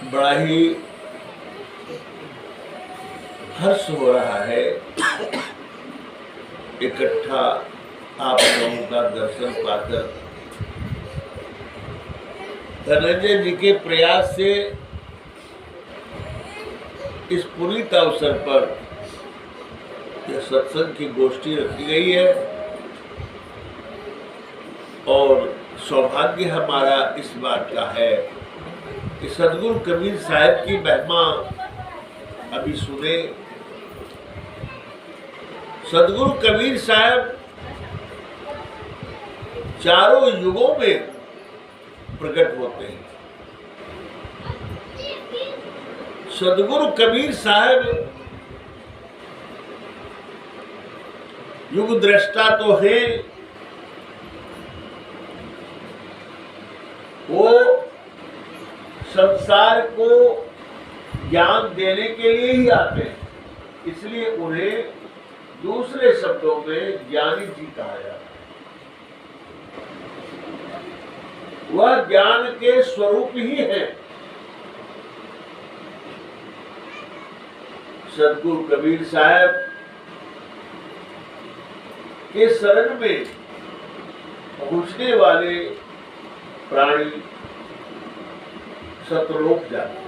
बड़ा ही हर्ष हो रहा है इकट्ठा आप लोगों का दर्शन पाकर। धनंजय जी के प्रयास से इस पुनीत अवसर पर यह सत्संग की गोष्ठी रखी गई है और सौभाग्य हमारा इस बात का है कि सदगुरु कबीर साहब की महिमा अभी सुने। सदगुरु कबीर साहब चारों युगों में प्रकट होते हैं। सदगुरु कबीर साहब युग दृष्टा तो है, वो संसार को ज्ञान देने के लिए ही आते हैं, इसलिए उन्हें दूसरे शब्दों में ज्ञानी जी कहा जाता है। वह ज्ञान के स्वरूप ही है। सदगुरु कबीर साहब के शरण में पहुंचने वाले प्राणी सतलोक जाते हैं।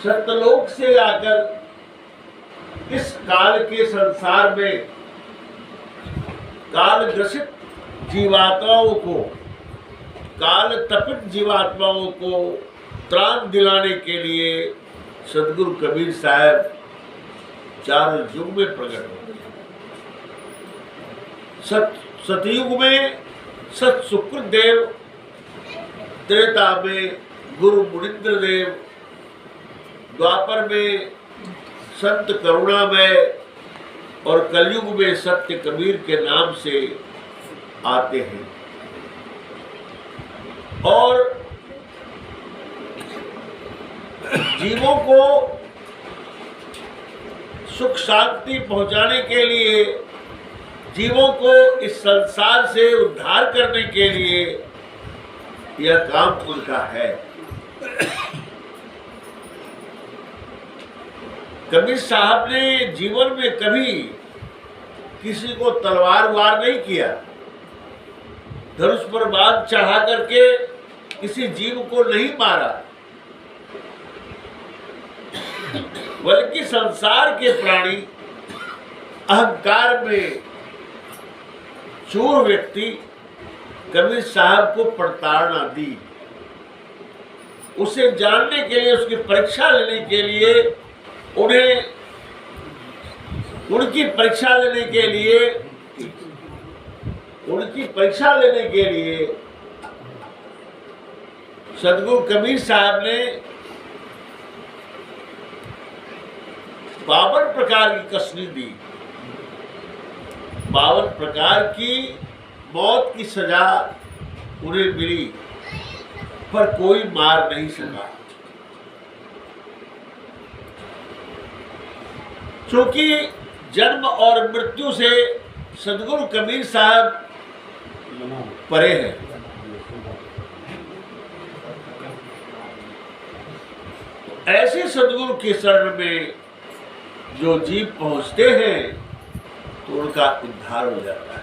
सतलोक से आकर इस काल के संसार में काल ग्रसित जीवात्माओं को, काल तपित जीवात्माओं को त्राण दिलाने के लिए सदगुरु कबीर साहब चार युग में प्रकट होते हैं। सतयुग में सत सुकृत देव, त्रेता में गुरु मुनिंद्र देव, द्वापर में संत करुणामय और कलयुग में सत्य कबीर के नाम से आते हैं। और जीवों को सुख शांति पहुंचाने के लिए, जीवों को इस संसार से उद्धार करने के लिए यह काम उनका है। कबीर साहब ने जीवन में कभी किसी को तलवार वार नहीं किया, धनुष पर बाण चढ़ा करके किसी जीव को नहीं मारा, बल्कि संसार के प्राणी अहंकार में चूर व्यक्ति कबीर साहब को प्रताड़ना दी। उसे जानने के लिए, उसकी परीक्षा लेने के लिए, उनकी परीक्षा लेने के लिए सदगुरु कबीर साहब ने 52 प्रकार की कसनी दी। 52 प्रकार की मौत की सजा उन्हें मिली, पर कोई मार नहीं सका, क्योंकि जन्म और मृत्यु से सदगुरु कबीर साहब परे हैं। ऐसे सदगुरु के शरण में जो जीव पहुंचते हैं तो उनका उद्धार हो जाता है।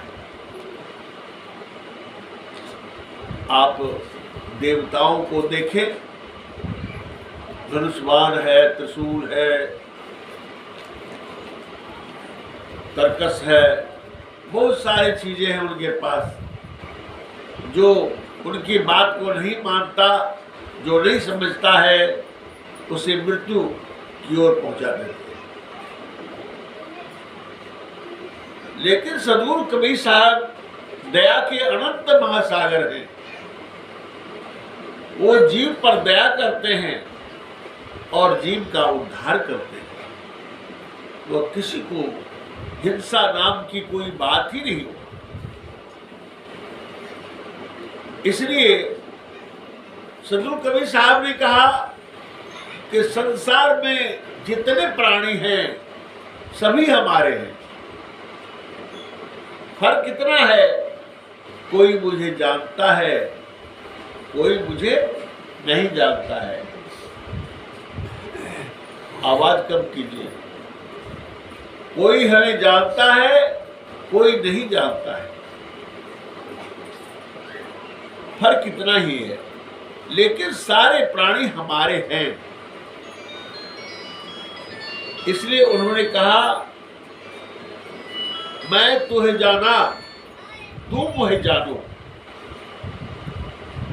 आप देवताओं को देखें, धनुष्मान है, त्रिशूल है, तरकस है, बहुत सारी चीजें हैं उनके पास। जो उनकी बात को नहीं मानता, जो नहीं समझता है, उसे मृत्यु की ओर पहुंचा देते हैं। लेकिन सदगुरु कबीर साहब दया के अनंत महासागर हैं। वो जीव पर दया करते हैं और जीव का उद्धार करते हैं। वो किसी को हिंसा नाम की कोई बात ही नहीं हो। इसलिए सदगुरु कबीर साहब ने कहा कि संसार में जितने प्राणी हैं सभी हमारे हैं। फर्क इतना है, कोई मुझे जानता है, कोई मुझे नहीं जानता है। आवाज कम कीजिए। कोई हमें जानता है, कोई नहीं जानता है। फर्क इतना ही है, लेकिन सारे प्राणी हमारे हैं। इसलिए उन्होंने कहा, मैं तुम्हें जाना, तुम मुझे जानो।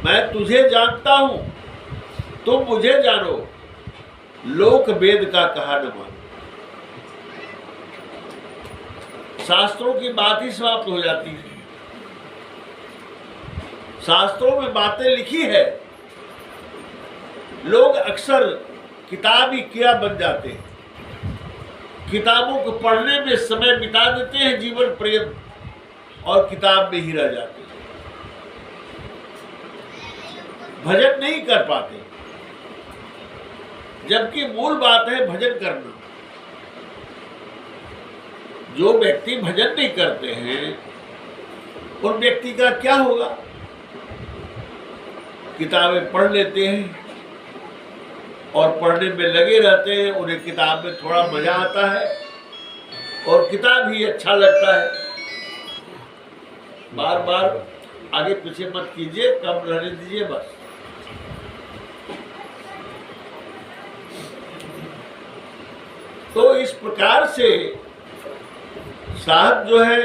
मैं तुझे जानता हूं, तुम मुझे जानो। लोक वेद का कहा न मानो। शास्त्रों की बात ही समाप्त हो जाती है। शास्त्रों में बातें लिखी है, लोग अक्सर किताब ही किया बन जाते हैं। किताबों को पढ़ने में समय बिता देते हैं जीवन पर्यंत, और किताब में ही रह जाते हैं। भजन नहीं कर पाते, जबकि मूल बात है भजन करना। जो व्यक्ति भजन नहीं करते हैं, उन व्यक्ति का क्या होगा? किताबें पढ़ लेते हैं और पढ़ने में लगे रहते हैं, उन्हें किताब में थोड़ा मजा आता है और किताब ही अच्छा लगता है। बार बार आगे पीछे मत कीजिए, कम रहने दीजिए बस। तो इस प्रकार से साहब जो है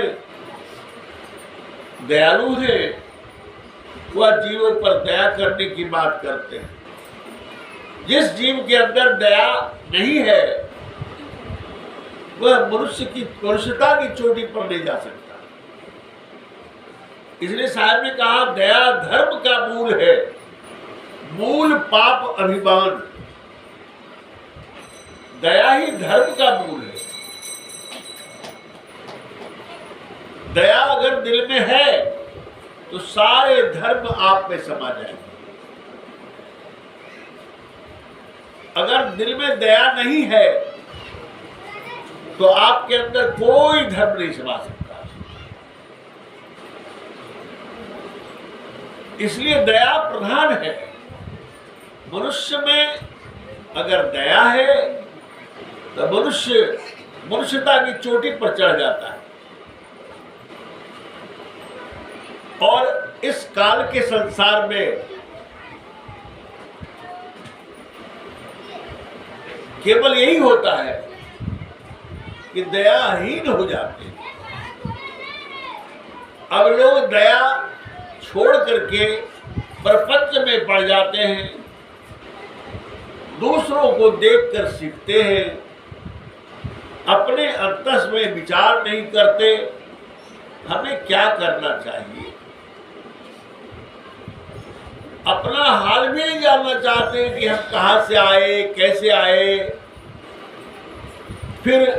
दयालु है, वह जीवों पर दया करने की बात करते हैं। जिस जीव के अंदर दया नहीं है, वह मनुष्यता की चोटी पर नहीं जा सकता। इसलिए साहब ने कहा, दया धर्म का मूल है, मूल पाप अभिमान। दया ही धर्म का मूल है। दया अगर दिल में है तो सारे धर्म आप में समा जाएंगे। अगर दिल में दया नहीं है तो आपके अंदर कोई धर्म नहीं समा सकता। इसलिए दया प्रधान है। मनुष्य में अगर दया है तो मनुष्य मनुष्यता की चोटी पर चढ़ जाता है। और इस काल के संसार में केवल यही होता है कि दयाहीन हो जाते हैं। अब लोग दया छोड़ करके प्रपंच में पड़ जाते हैं, दूसरों को देखकर सीखते हैं, अपने अंतस में विचार नहीं करते हमें क्या करना चाहिए। अपना हाल भी नहीं जानना चाहते कि हम कहां से आए, कैसे आए, फिर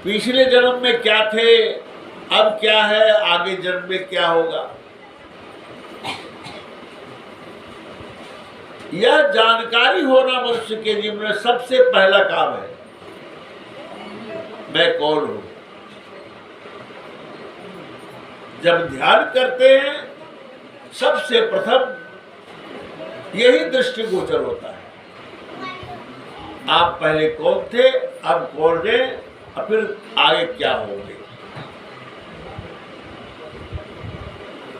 पिछले जन्म में क्या थे, अब क्या है, आगे जन्म में क्या होगा। यह जानकारी होना मनुष्य के जीवन में सबसे पहला काम है। मैं कौन हूं? जब ध्यान करते हैं सबसे प्रथम यही दृष्टिगोचर होता है। आप पहले कौन थे, अब कौन हैं, और फिर आगे क्या होंगे।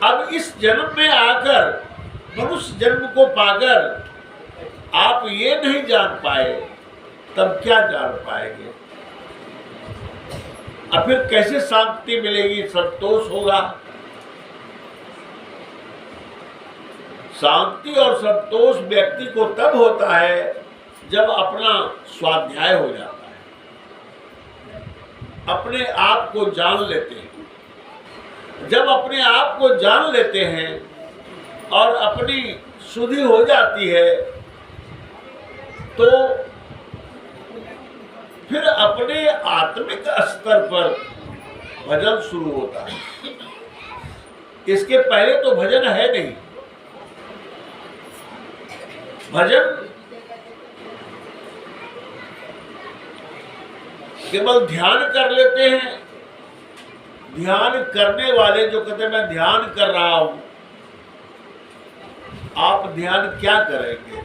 अब इस जन्म में आकर, मनुष्य जन्म को पाकर आप ये नहीं जान पाए, तब क्या जान पाएंगे। और फिर कैसे शांति मिलेगी, संतोष होगा। शांति और संतोष व्यक्ति को तब होता है जब अपना स्वाध्याय हो जाता है, अपने आप को जान लेते हैं। जब अपने आप को जान लेते हैं और अपनी शुद्धि हो जाती है, तो फिर अपने आत्मिक स्तर पर भजन शुरू होता है। इसके पहले तो भजन है नहीं। भजन केवल ध्यान कर लेते हैं। ध्यान करने वाले जो कहते हैं मैं ध्यान कर रहा हूं, आप ध्यान क्या करेंगे?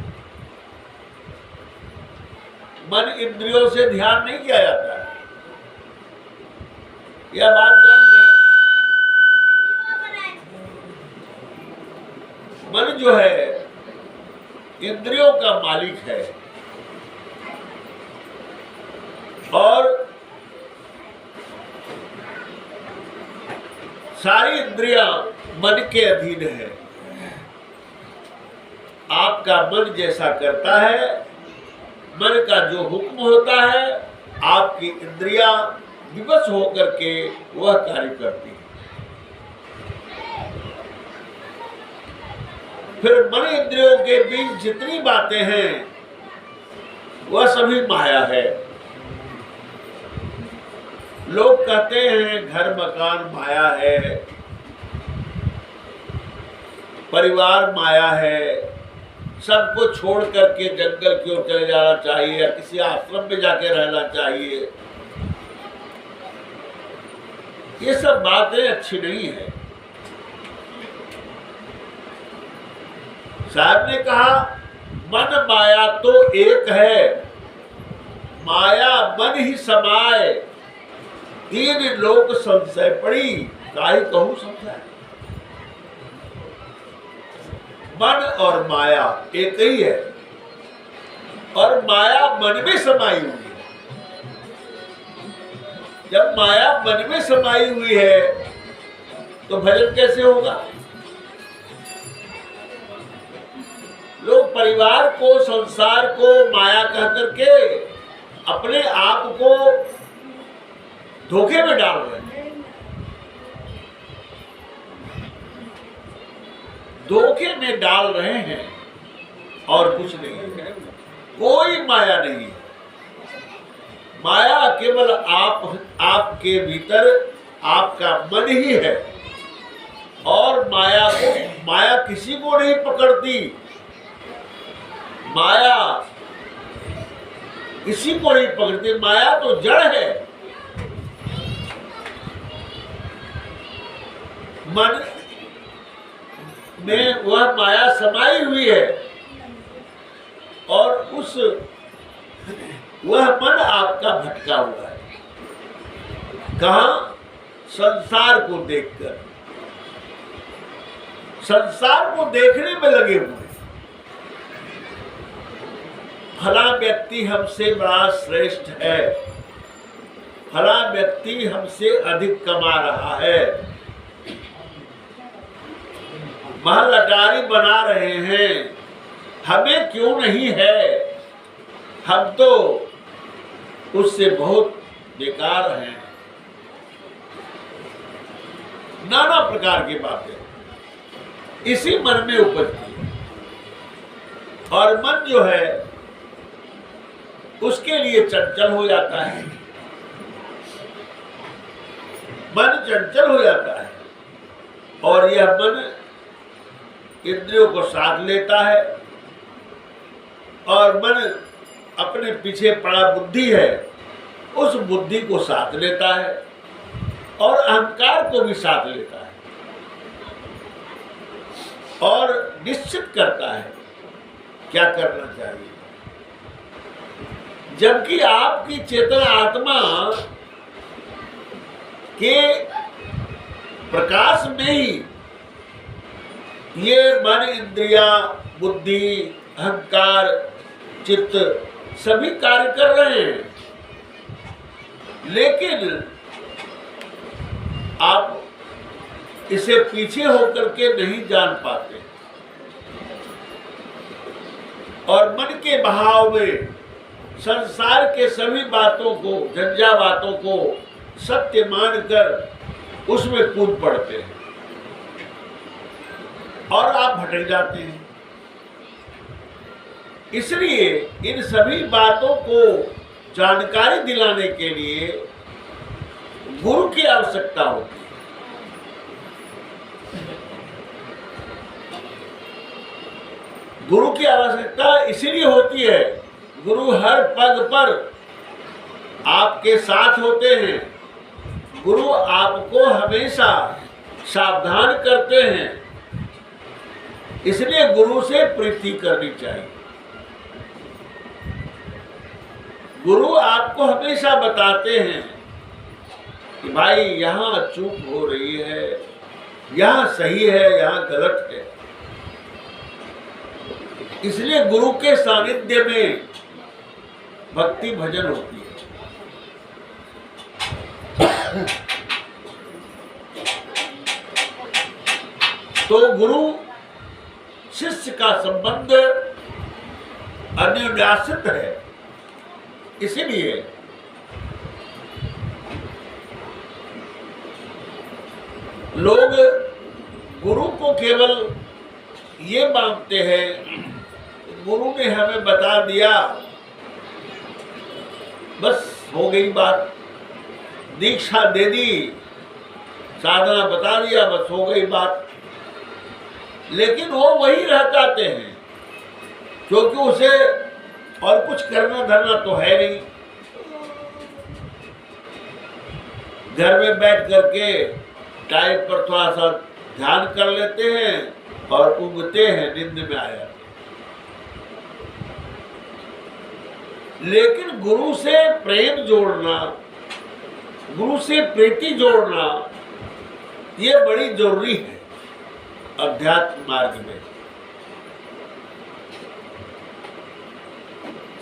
मन इंद्रियों से ध्यान नहीं किया जाता है, यह बात जान लें। मन जो है इंद्रियों का मालिक है और सारी इंद्रियां मन के अधीन है। आपका मन जैसा करता है, मन का जो हुक्म होता है, आपकी इंद्रियां विवश होकर के वह कार्य करती है। फिर मन इंद्रियों के बीच जितनी बातें हैं वह सभी माया है। लोग कहते हैं घर मकान माया है, परिवार माया है, सबको छोड़ करके जंगल की ओर चले जाना चाहिए या किसी आश्रम में जाके रहना चाहिए। ये सब बातें अच्छी नहीं है। साहब ने कहा मन माया तो एक है, माया मन ही समाए, तीन लोक संशय पड़ी, काहे कहूं समझाए। मन और माया एक ही है और माया मन में समाई हुई है। जब माया मन में समाई हुई है तो भजन कैसे होगा? लोग परिवार को, संसार को माया कह करके अपने आप को धोखे में डाल रहे हैं। धोखे में डाल रहे हैं और कुछ नहीं है, कोई माया नहीं है। माया केवल आपके भीतर आपका मन ही है और माया किसी को नहीं पकड़ती, माया किसी को नहीं पकड़ती। माया तो जड़ है, मन में वह माया समाई हुई है और वह मन आपका भटका हुआ है। कहां? संसार को देखकर, संसार को देखने में लगे हुए। फला व्यक्ति हमसे बड़ा श्रेष्ठ है, फला व्यक्ति हमसे अधिक कमा रहा है, महल अटारी बना रहे हैं, हमें क्यों नहीं है, हम तो उससे बहुत बेकार हैं। नाना प्रकार की बातें इसी मन में उपजती और मन जो है उसके लिए चंचल हो जाता है। मन चंचल हो जाता है और यह मन इंद्रियों को साध लेता है और मन अपने पीछे पड़ा बुद्धि है, उस बुद्धि को साथ लेता है और अहंकार को भी साथ लेता है और निश्चित करता है क्या करना चाहिए। जबकि आपकी चेतन आत्मा के प्रकाश में ही ये मन, इंद्रिया, बुद्धि, अहंकार, चित्त सभी कार्य कर रहे हैं, लेकिन आप इसे पीछे होकर के नहीं जान पाते और मन के बहाव में संसार के सभी बातों को, झंझा बातों को सत्य मानकर उसमें कूद पड़ते हैं और आप भटक जाते हैं। इसलिए इन सभी बातों को जानकारी दिलाने के लिए गुरु की आवश्यकता होती है। गुरु की आवश्यकता इसलिए होती है, गुरु हर पग पर आपके साथ होते हैं, गुरु आपको हमेशा सावधान करते हैं इसलिए गुरु से प्रीति करनी चाहिए। गुरु आपको हमेशा बताते हैं कि भाई यहाँ चूक हो रही है, यहाँ सही है, यहाँ गलत है। इसलिए गुरु के सानिध्य में भक्ति भजन होती है। तो गुरु शिष्य का संबंध अन्योन्याश्रित है। इसीलिए लोग गुरु को केवल ये मानते हैं, गुरु ने हमें बता दिया बस हो गई बात, दीक्षा दे दी, साधना बता दिया बस हो गई बात। लेकिन वो वही रह जाते हैं, क्योंकि उसे और कुछ करना धरना तो है नहीं। घर में बैठ करके टाइम पर थोड़ा सा ध्यान कर लेते हैं और उगते हैं, नींद में आया। लेकिन गुरु से प्रेम जोड़ना, गुरु से प्रीति जोड़ना, ये बड़ी जरूरी है अध्यात्म मार्ग में।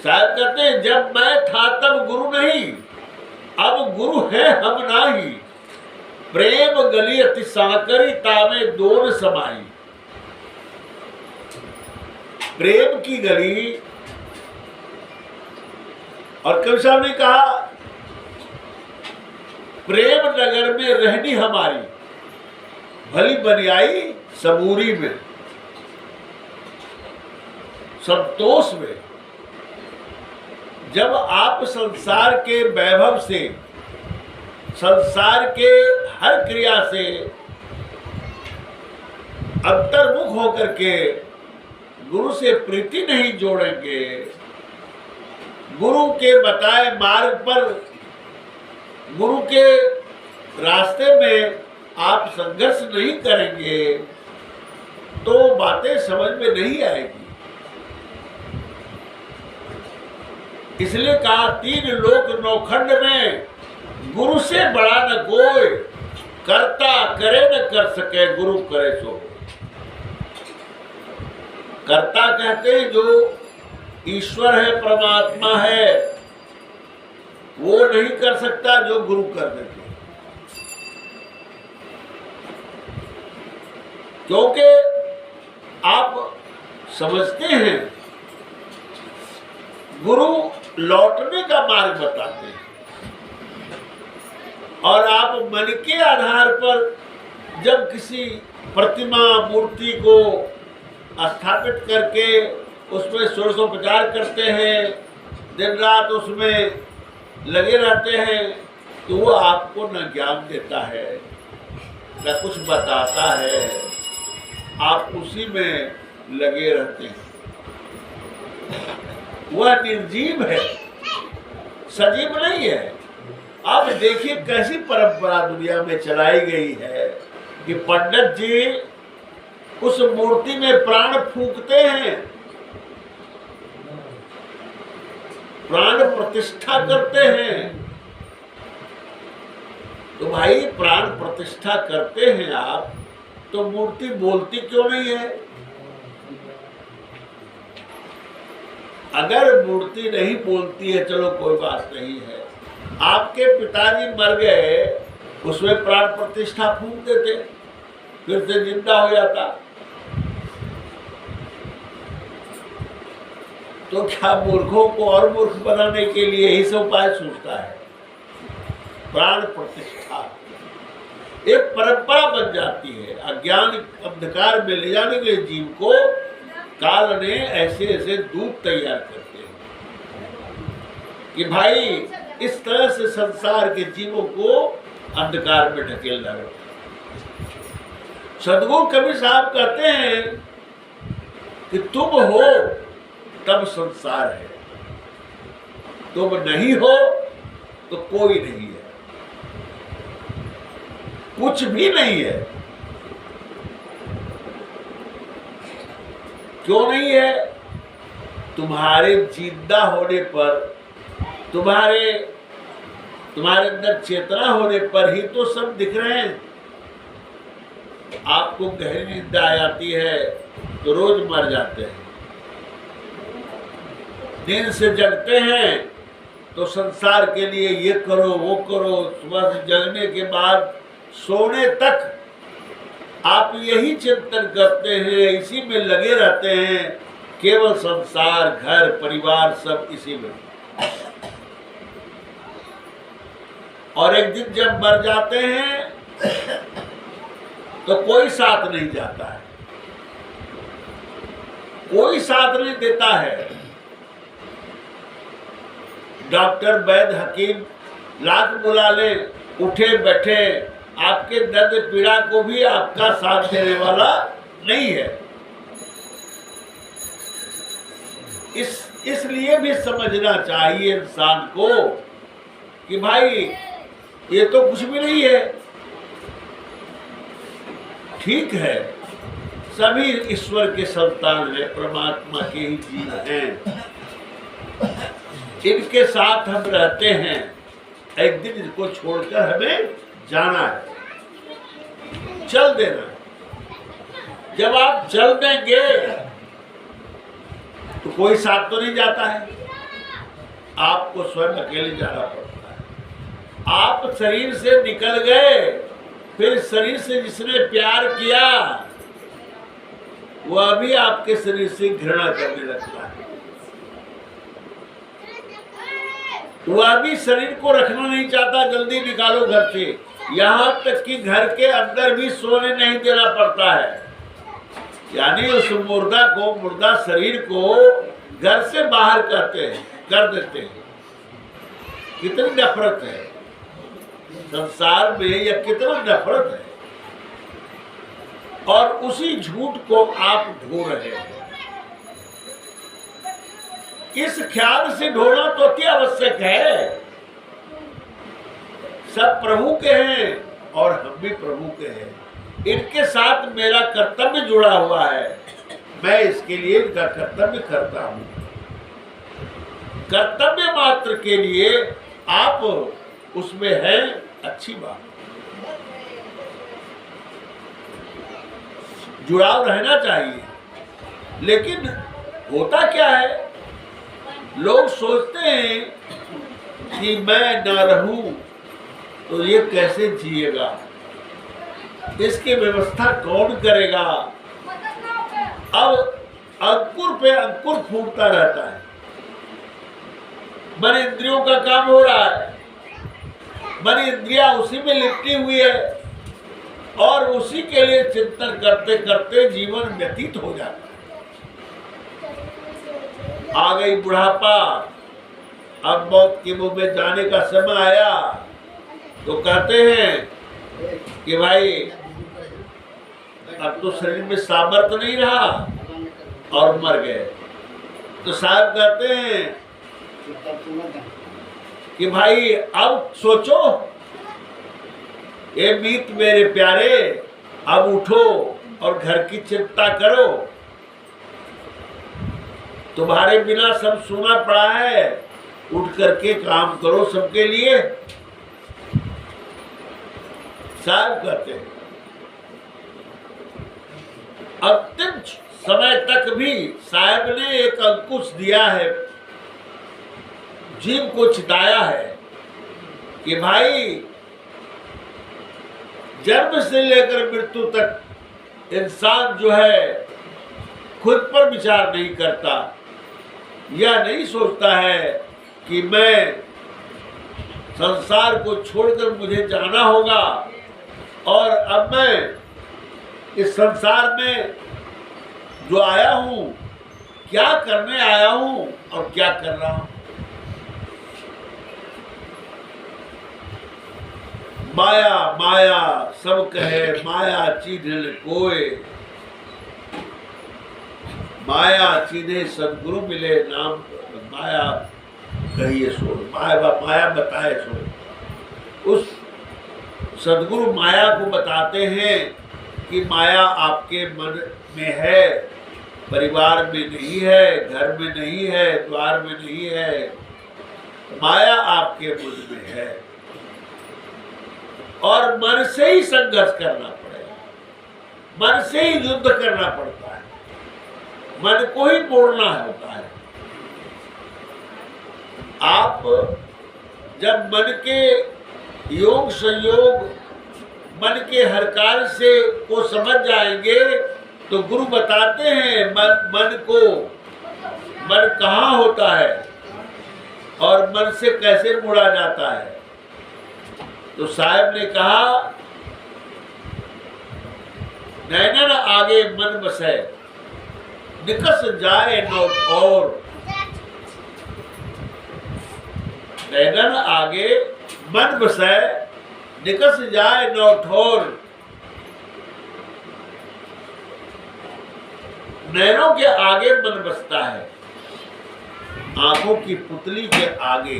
शायद कहते हैं जब मैं था तब गुरु नहीं, अब गुरु है हम नाही, प्रेम गली अति साकरी तावे दोन समाई। प्रेम की गली, और कवि साहब ने कहा प्रेम नगर में रहनी हमारी, भली बनियाई सबूरी में, संतोष में। जब आप संसार के वैभव से, संसार के हर क्रिया से अंतर्मुख होकर के गुरु से प्रीति नहीं जोड़ेंगे, गुरु के बताए मार्ग पर, गुरु के रास्ते में आप संघर्ष नहीं करेंगे, तो बातें समझ में नहीं आएगी। इसलिए कहा तीन लोक नौखंड में गुरु से बड़ा न कोई, करता करे न कर सके गुरु करे सो। कर्ता कहते हैं जो ईश्वर है, परमात्मा है, वो नहीं कर सकता जो गुरु कर देते। क्योंकि आप समझते हैं गुरु लौटने का मार्ग बताते हैं, और आप मन के आधार पर जब किसी प्रतिमा मूर्ति को स्थापित करके उसमें षोडशोपचार करते हैं, दिन रात उसमें लगे रहते हैं, तो वो आपको न ज्ञान देता है न कुछ बताता है, आप उसी में लगे रहते हैं। वह निर्जीव है, सजीव नहीं है। अब देखिए कैसी परंपरा दुनिया में चलाई गई है कि पंडित जी उस मूर्ति में प्राण फूंकते हैं, प्राण प्रतिष्ठा करते हैं। तो भाई प्राण प्रतिष्ठा करते हैं आप, तो मूर्ति बोलती क्यों नहीं है? अगर मूर्ति नहीं बोलती है चलो कोई बात नहीं है, आपके पिताजी मर गए, उसमें प्राण प्रतिष्ठा फूंक देते, फिर से जिंदा हो जाता। तो क्या मूर्खों को और मूर्ख बनाने के लिए यही सब उपाय सोचता है? प्राण प्रतिष्ठा एक परंपरा बन जाती है। अज्ञान अंधकार में ले जाने के लिए जीव को काल ने ऐसे ऐसे दूत तैयार करते हैं कि भाई इस तरह से संसार के जीवों को अंधकार में ढकेल रहे। सदगुरु कबीर साहब कहते हैं कि तुम हो तब संसार है, तुम नहीं हो तो कोई नहीं है, कुछ भी नहीं है। क्यों नहीं है? तुम्हारे जिंदा होने पर, तुम्हारे अंदर चेतना होने पर ही तो सब दिख रहे हैं। आपको गहरी नींद आ जाती है तो रोज मर जाते हैं। नींद से जगते हैं तो संसार के लिए ये करो वो करो, सुबह से जगने के बाद सोने तक आप यही चिंतन करते हैं, इसी में लगे रहते हैं, केवल संसार, घर, परिवार सब इसी में। और एक दिन जब मर जाते हैं तो कोई साथ नहीं जाता है, कोई साथ नहीं देता है। डॉक्टर, वैद्य, हकीम लाख बुला ले, उठे बैठे, आपके दर्द पीड़ा को भी आपका साथ देने वाला नहीं है। इसलिए भी समझना चाहिए इंसान को कि भाई ये तो कुछ भी नहीं है। ठीक है, सभी ईश्वर के संतान हैं, परमात्मा के ही जीव हैं, इनके साथ हम रहते हैं। एक दिन इनको छोड़कर हमें जाना है, चल देना। जब आप चल देंगे तो कोई साथ तो नहीं जाता है, आपको स्वयं अकेले जाना पड़ता है। आप शरीर से निकल गए, फिर शरीर से जिसने प्यार किया वह भी आपके शरीर से घृणा करने लगता है, वह भी शरीर को रखना नहीं चाहता, जल्दी निकालो घर से। यहाँ तक कि घर के अंदर भी सोने नहीं देना पड़ता है, यानी उस मुर्दा शरीर को घर से बाहर कर देते हैं। कितनी नफरत है संसार में, यह कितना नफरत है। और उसी झूठ को आप ढो रहे हैं। इस ख्याल से ढोना तो अति आवश्यक है। सब प्रभु के हैं और हम भी प्रभु के हैं, इनके साथ मेरा कर्तव्य जुड़ा हुआ है, मैं इसके लिए इनका कर्तव्य करता हूं। कर्तव्य मात्र के लिए आप उसमें हैं, अच्छी बात, जुड़ाव रहना चाहिए। लेकिन होता क्या है, लोग सोचते हैं कि मैं ना रहूं तो ये कैसे जिएगा, इसकी व्यवस्था कौन करेगा। अब अंकुर पे अंकुर फूटता रहता है, मन इंद्रियों का काम हो रहा है, मन इंद्रिया उसी में लिपटी हुई है और उसी के लिए चिंतन करते करते जीवन व्यतीत हो जाता है। आ गई बुढ़ापा, अब मौत के मुंह में जाने का समय आया तो कहते हैं कि भाई अब तो शरीर में सामर्थ्य नहीं रहा और मर गए। तो साहब कहते हैं कि भाई अब सोचो, ये मीत मेरे प्यारे, अब उठो और घर की चिंता करो। तुम्हारे बिना सब सोना पड़ा है, उठ करके काम करो सबके लिए। साहब कहते हैं अंतिम समय तक भी साहब ने एक अंकुश दिया है, जीव को चिताया है कि भाई जन्म से लेकर मृत्यु तक इंसान जो है खुद पर विचार नहीं करता, यह नहीं सोचता है कि मैं संसार को छोड़कर मुझे जाना होगा और अब मैं इस संसार में जो आया हूं, क्या करने आया हूं और क्या कर रहा हूं। माया माया सब कहे, माया चीन्हे कोय, माया चीन्हे सदगुरु मिले, नाम माया कहिए सो, माया बताए सो। उस सदगुरु माया को बताते हैं कि माया आपके मन में है परिवार में नहीं है, घर में नहीं है, द्वार में नहीं है, माया आपके मुझ में है। और मन से ही संघर्ष करना पड़ेगा, मन से ही युद्ध करना पड़ता है, मन को ही मोड़ना होता है। आप जब मन के योग संयोग, मन के हर कार्य से को समझ जाएंगे तो गुरु बताते हैं मन कहाँ होता है और मन से कैसे मुड़ा जाता है। तो साहब ने कहा, नैनन आगे मन बसे निकस जाए नौ ठोर। नैनन आगे मन बसे निकस जाए नौ ठोर। नैनों के आगे मन बसता है, आंखों की पुतली के आगे।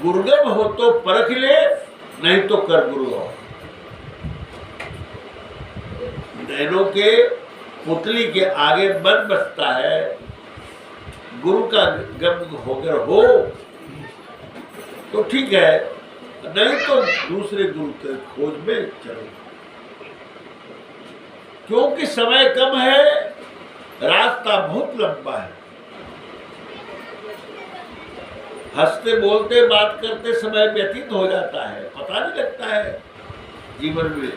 गुरुगम हो तो परख ले, नहीं तो कर गुरु हो। नैनों के पुतली के आगे मन बसता है, गुरु का गम होकर हो तो ठीक है, नहीं तो दूसरे गुरु के खोज में चलो। क्योंकि समय कम है, रास्ता बहुत लंबा है। हंसते बोलते बात करते समय व्यतीत हो जाता है, पता नहीं लगता है जीवन में,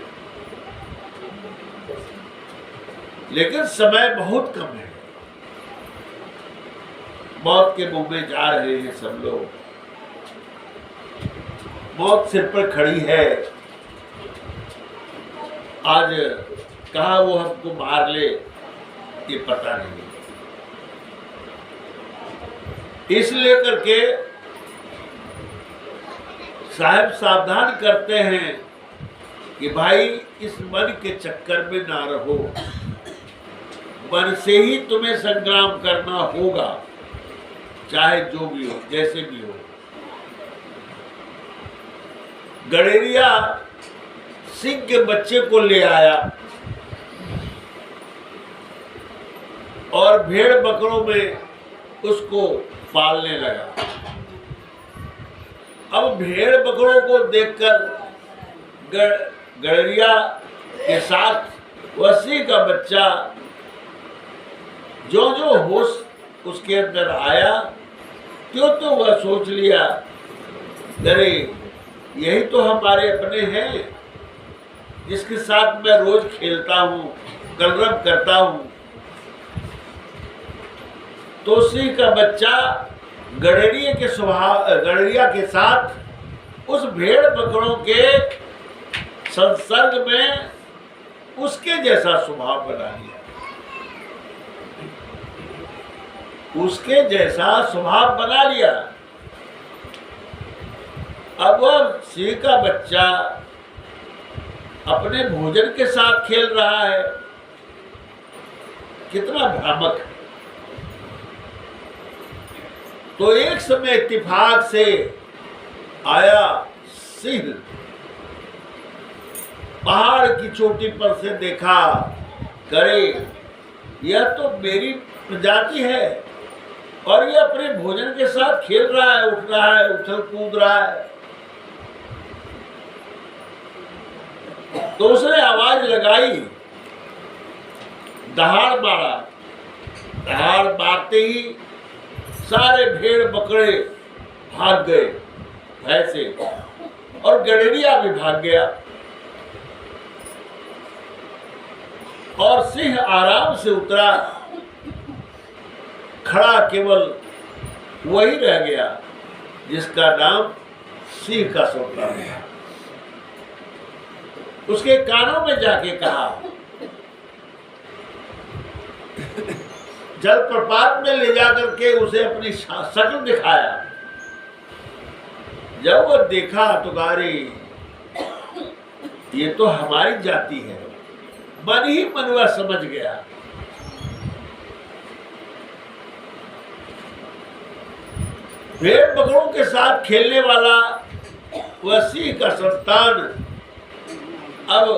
लेकिन समय बहुत कम है। मौत के मुंह में जा रहे हैं सब लोग, मौत सिर पर खड़ी है। आज कहाँ वो हमको मार ले ये पता नहीं। इसलिए करके साहब सावधान करते हैं कि भाई इस मन के चक्कर में ना रहो, मन से ही तुम्हें संग्राम करना होगा, चाहे जो भी हो, जैसे भी हो। गडेरिया सिंह के बच्चे को ले आया और भेड़ बकरों में उसको पालने लगा। अब भेड़ बकरों को देखकर गडेरिया के साथ वह सिंह का बच्चा जो जो होश उसके अंदर आया, क्यों तो वह सोच लिया, अरे यही तो हमारे अपने हैं, जिसके साथ मैं रोज खेलता हूँ, कलरव करता हूँ। तो सिंह का बच्चा गडेरिया के साथ उस भेड़ बकरों के संसर्ग में उसके जैसा स्वभाव बना लिया, उसके जैसा स्वभाव बना लिया। अब वह सिंह का बच्चा अपने भोजन के साथ खेल रहा है, कितना भ्रामक है। तो एक समय इत्तेफाक से आया सिंह, पहाड़ की चोटी पर से देखा, करे यह तो मेरी प्रजाति है और यह अपने भोजन के साथ खेल रहा है, उठ रहा है, उछल कूद रहा है। तो उसने आवाज लगाई, दहाड़ मारा। दहाड़ मारते ही सारे भेड़ बकरे भाग गए भय से, और गडेरिया भी भाग गया। और सिंह आराम से उतरा, खड़ा केवल वही रह गया जिसका नाम सिंह का सौदा है। उसके कानों में जाके कहा, जलप्रपात में ले जाकर के उसे अपनी शक्ल दिखाया। जब वो देखा तो गारी, ये तो हमारी जाति है। मन ही मन वह समझ गया। भेड़ बकरों के साथ खेलने वाला वह सिंह का संतान अब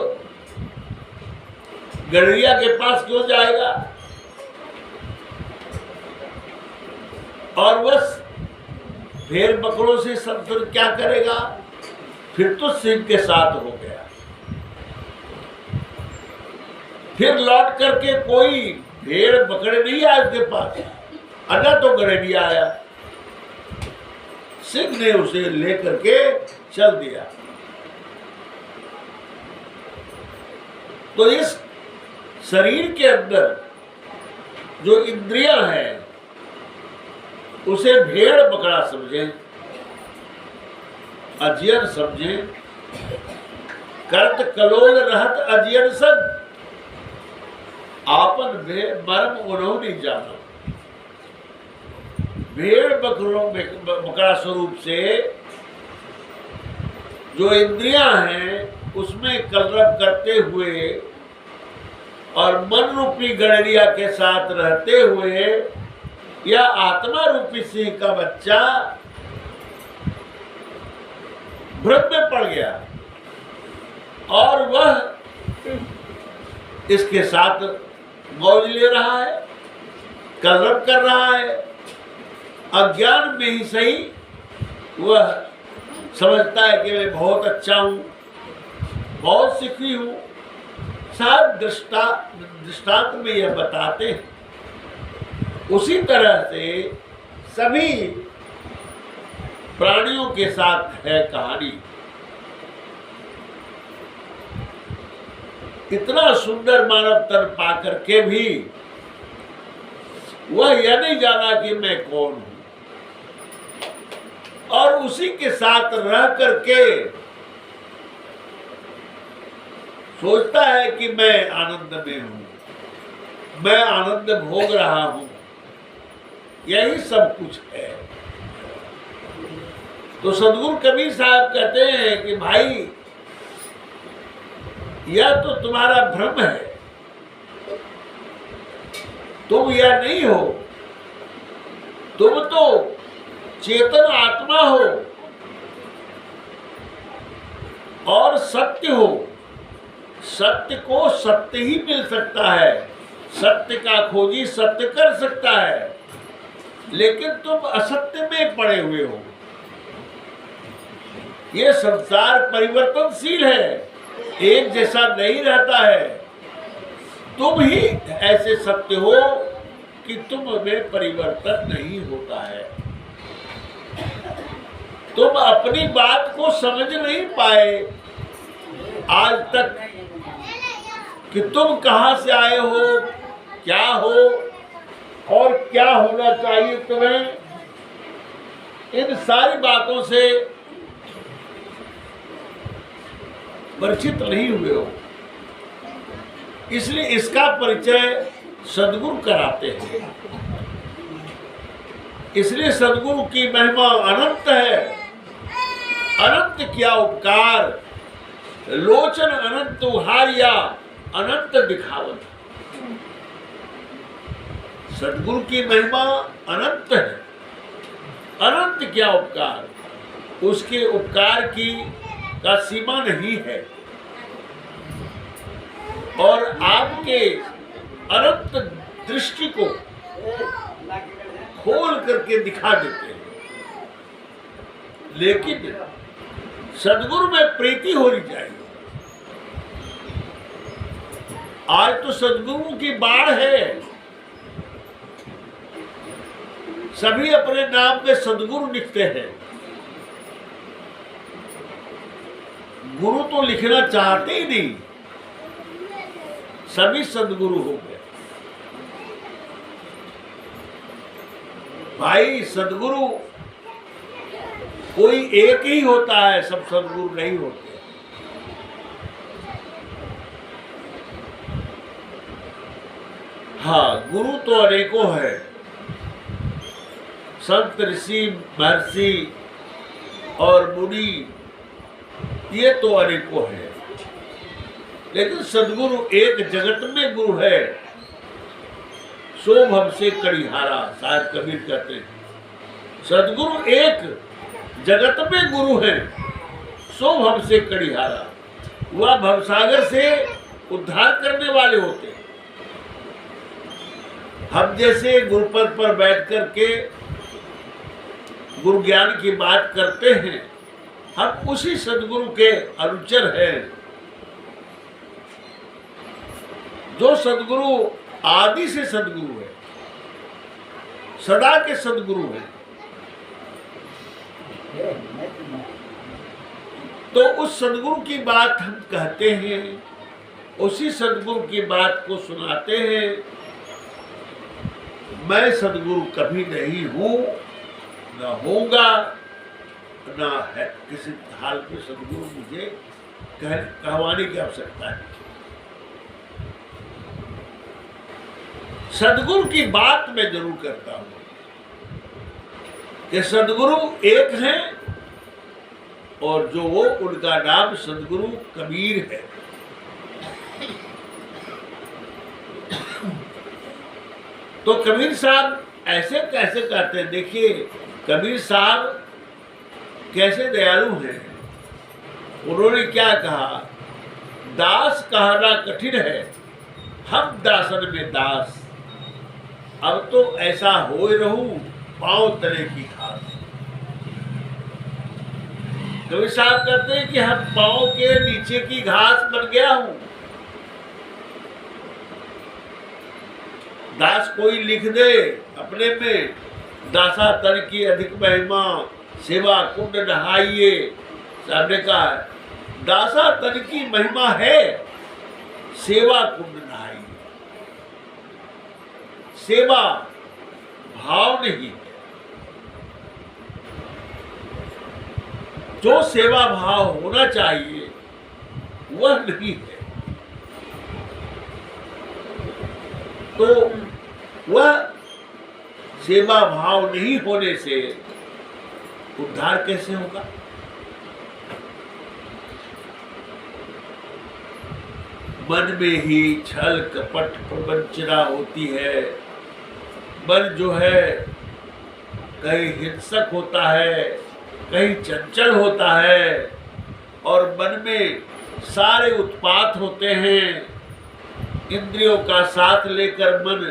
गडरिया के पास क्यों जाएगा? और बस भेड़ बकरों से फिर क्या करेगा? फिर तो सिंह के साथ हो गया। फिर लौट करके कोई भेड़ बकरे नहीं आए उसके पास, अना तो गडरिया आया। सिंह ने उसे लेकर के चल दिया। तो इस शरीर के अंदर जो इंद्रियां हैं उसे भेड़ बकरा समझे, अजियन समझे। करत कलोल रहत अजियन संग, आपन मर्म उन्होंने जाना। भेड़ बकरा स्वरूप से जो इंद्रियां हैं उसमें कलरव करते हुए और मन रूपी गडरिया के साथ रहते हुए या आत्मा रूपी सिंह का बच्चा भ्रम में पड़ गया और वह इसके साथ मौज ले रहा है, कलरव कर रहा है। अज्ञान में ही सही वह समझता है कि मैं बहुत अच्छा हूं, बहुत सीखी हूं। साथ दृष्टांत में यह बताते हैं। उसी तरह से सभी प्राणियों के साथ है कहानी। इतना सुंदर मानव तन पाकर के भी वह यह नहीं जाना कि मैं कौन हूं, और उसी के साथ रह करके सोचता है कि मैं आनंद में हूं, मैं आनंद भोग रहा हूं। यही सब कुछ है। तो सदगुरु कबीर साहब कहते हैं कि भाई यह तो तुम्हारा भ्रम है, तुम यह नहीं हो, तुम तो चेतन आत्मा हो और सत्य हो। सत्य को सत्य ही मिल सकता है, सत्य का खोजी सत्य कर सकता है, लेकिन तुम असत्य में पड़े हुए हो। ये संसार परिवर्तनशील है, एक जैसा नहीं रहता है। तुम ही ऐसे सत्य हो कि तुम में परिवर्तन नहीं होता है। तुम अपनी बात को समझ नहीं पाए आज तक कि तुम कहां से आए हो, क्या हो और क्या होना चाहिए तुम्हें। इन सारी बातों से परिचित नहीं हुए हो, इसलिए इसका परिचय सदगुरु कराते हैं। इसलिए सदगुरु की महिमा अनंत है। अनंत क्या उपकार, लोचन अनंत उहारिया, अनंत दिखावत। सदगुरु की महिमा अनंत है। अनंत क्या उपकार, उसके उपकार की का सीमा नहीं है। और आपके अनंत दृष्टि को खोल करके दिखा देते हैं। लेकिन सदगुरु में प्रीति होनी चाहिए। आज तो सदगुरु की बाढ़ है, सभी अपने नाम में सदगुरु लिखते हैं। गुरु तो लिखना चाहते ही नहीं, सभी सदगुरु हो गए। भाई सदगुरु कोई एक ही होता है, सब सदगुरु नहीं होते। हाँ, गुरु तो अनेकों है, संत ऋषि महर्षि और मुनि, ये तो अनेकों है। लेकिन सदगुरु एक जगत में गुरु है, सो हमसे कड़िहारा, शायद कबीर कहते हैं। सदगुरु एक जगत में गुरु है, सो हमसे कड़िहारा। वह भवसागर से उद्धार करने वाले होते हैं। हम जैसे गुरुपद पर बैठ करके गुरु ज्ञान की बात करते हैं, हम उसी सदगुरु के अनुचर हैं। जो सदगुरु आदि से सदगुरु है, सदा के सदगुरु हैं, तो उस सदगुरु की बात हम कहते हैं, उसी सदगुरु की बात को सुनाते हैं। मैं सदगुरु कभी नहीं हूं, न होगा, न है। किसी हाल में सदगुरु मुझे कहवाने की आवश्यकता है। सदगुरु की बात मैं जरूर करता हूं कि सदगुरु एक हैं और जो वो उनका नाम सदगुरु कबीर है। तो कबीर साहब ऐसे कैसे करते हैं? देखिए कबीर साहब कैसे दयालु हैं। उन्होंने क्या कहा? दास कहना कठिन है, हम दासन में दास। अब तो ऐसा होए रहूं पांव तले की घास। कबीर साहब कहते हैं कि हम पांव के नीचे की घास बन गया हूं। दास कोई लिख दे अपने में, दासा तन की अधिक महिमा, सेवा कुंड नहाइए। साहब ने कहा दासा तन की महिमा है, सेवा कुंड नहाइए। सेवा भाव नहीं है। जो सेवा भाव होना चाहिए वह नहीं है, तो वह सेवा भाव नहीं होने से उद्धार कैसे होगा? मन में ही छल कपट प्रवंचना होती है। मन जो है कहीं हिंसक होता है, कहीं चंचल होता है, और मन में सारे उत्पात होते हैं। इंद्रियों का साथ लेकर मन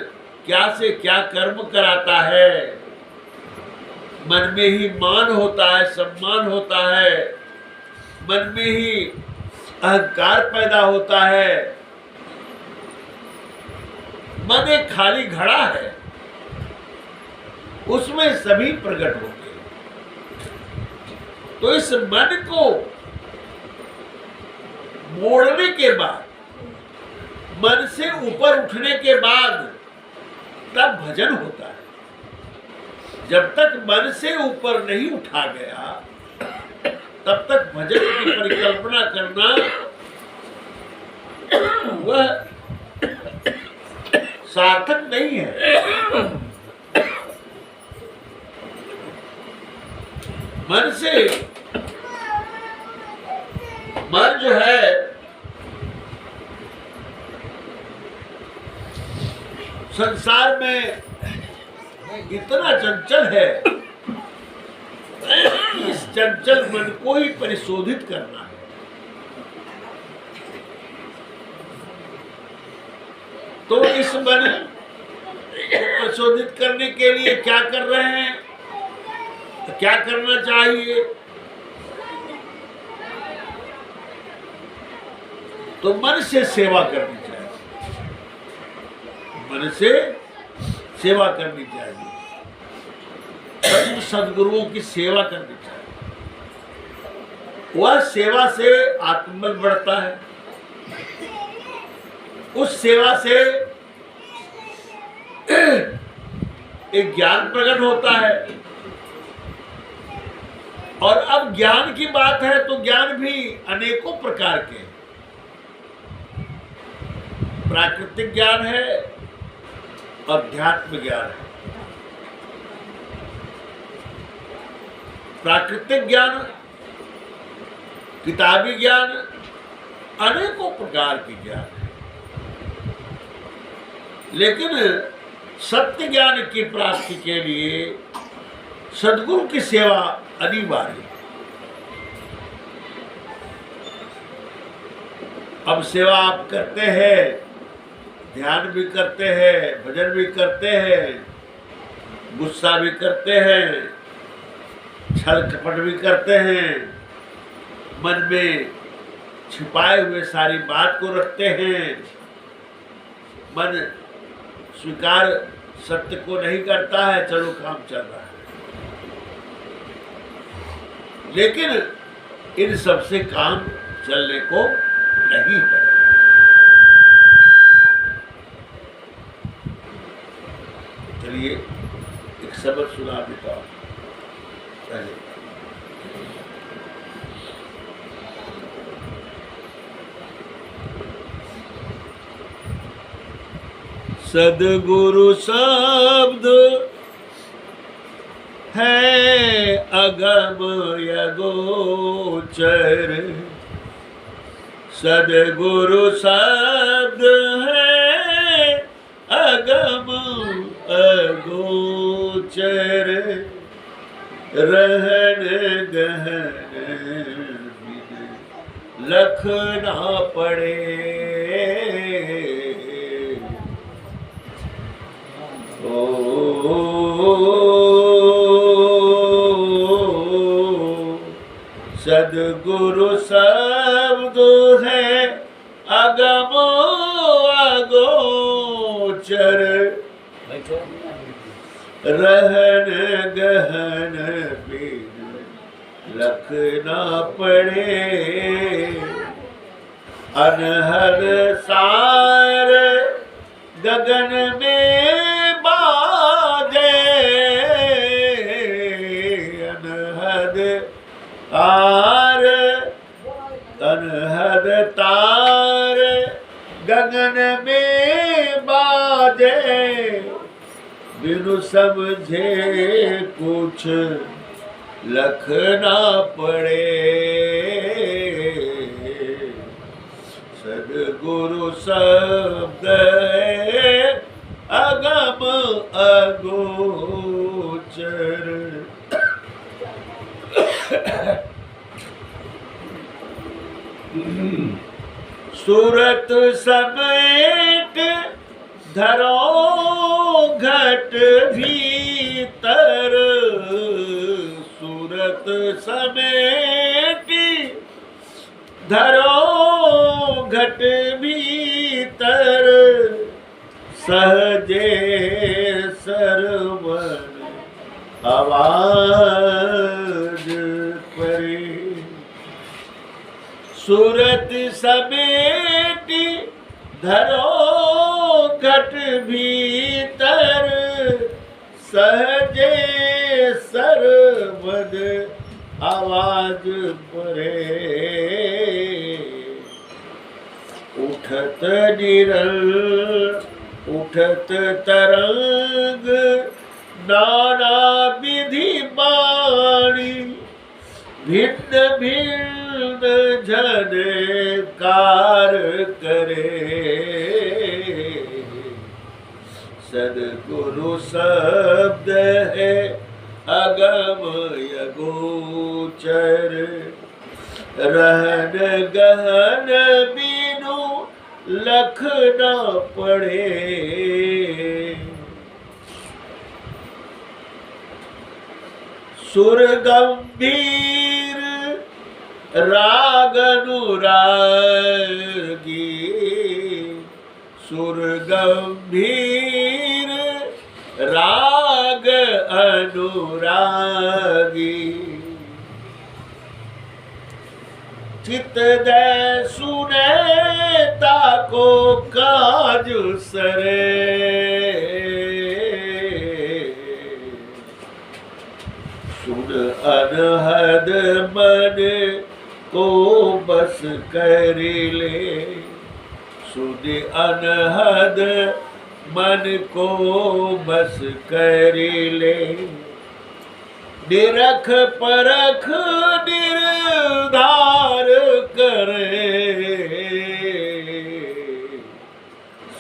क्या से क्या कर्म कराता है। मन में ही मान होता है, सम्मान होता है, मन में ही अहंकार पैदा होता है। मन एक खाली घड़ा है, उसमें सभी प्रकट होते हैं। तो इस मन को मोड़ने के बाद, मन से ऊपर उठने के बाद तब भजन होता है। जब तक मन से ऊपर नहीं उठा गया तब तक भजन की परिकल्पना करना वह सार्थक नहीं है। मन से, मन जो है संसार में इतना चंचल है, इस चंचल मन को ही परिशोधित करना है। तो इस मन को परिशोधित करने के लिए क्या कर रहे हैं? क्या करना चाहिए? तो मन से सेवा करनी चाहिए, मन से सेवा करनी चाहिए, सदगुरुओं की सेवा करनी चाहिए। वह सेवा से आत्मबल बढ़ता है, उस सेवा से एक ज्ञान प्रकट होता है। और अब ज्ञान की बात है तो ज्ञान भी अनेकों प्रकार के, प्राकृतिक ज्ञान है, अध्यात्म ज्ञान है। प्राकृतिक ज्ञान, किताबी ज्ञान, अनेकों प्रकार के ज्ञान है। लेकिन सत्य ज्ञान की प्राप्ति के लिए सद्गुरु की सेवा अनिवार्य। अब सेवा आप करते हैं, ध्यान भी करते हैं, भजन भी करते हैं, गुस्सा भी करते हैं, छल कपट भी करते हैं, मन में छिपाए हुए सारी बात को रखते हैं, मन स्वीकार सत्य को नहीं करता है, चलो काम चल रहा है। लेकिन इन सबसे काम चलने को नहीं है। चलिए एक सबक सुना देता हूं। सद्गुरु शब्द है अगम यगोचर, सद्गुरु शब्द है अगम अगोचर, रहन गहन लख ना पड़े, सद्गुरु शब्द है अगम अगोचर, रहन गहन बिन लख ना पड़े, अनहद सार गगन में बाजे, अनहद तार अनहद तार गगन में बाजे, बिनु समझे कुछ लख ना पड़े, सद्गुरु शब्द अगम अगोचर। सूरत समेत धरो घट भीतर, सूरत समेत धरो घट भीतर, सहजे सरवन आवाज परे, सूरत समेत धरो घट भीतर, सहजे सरवन आवाज परे, उठत निरल उठत तरंग नाना विधि बाणी, भिन्न भिन्न झनकार करे, सद्गुरु शब्द है अगम यगोचर, रहन गहन बिनु लख न पड़े, सुर गंभीर राग अनुरागी, सुर गंभीर राग अनुरागी, चित दे सुने ताको काज सरे, सुन अनहद मन को बस कर ले, सुन अनहद मन को बस कर ले, निरख परख निर्धार करे,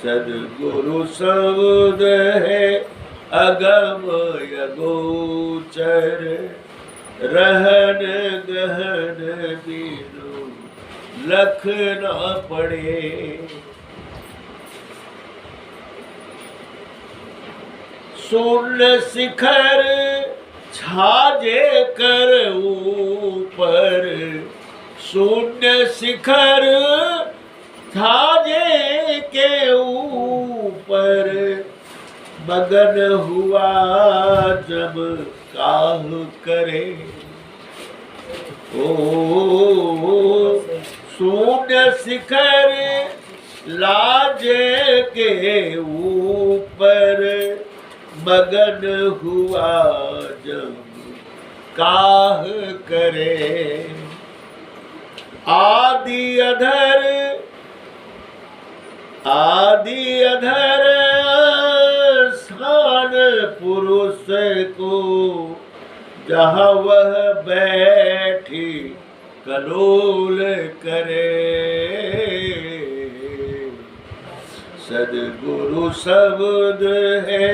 सद्गुरु शब्द है अगम यगोचर, रहन गहन बिनु लख न पड़े। शून्य शिखर छाजे कर ऊपर, शून्य शिखर छाजे के ऊपर, मगन हुआ जब काह करे। ओ शून्य शिखर लाजे के ऊपर, मगन हुआ जब काह करे। आदि अधर स्थान पुरुष को, जहाँ वह बैठी कलोल करे। सद्गुरु शब्द है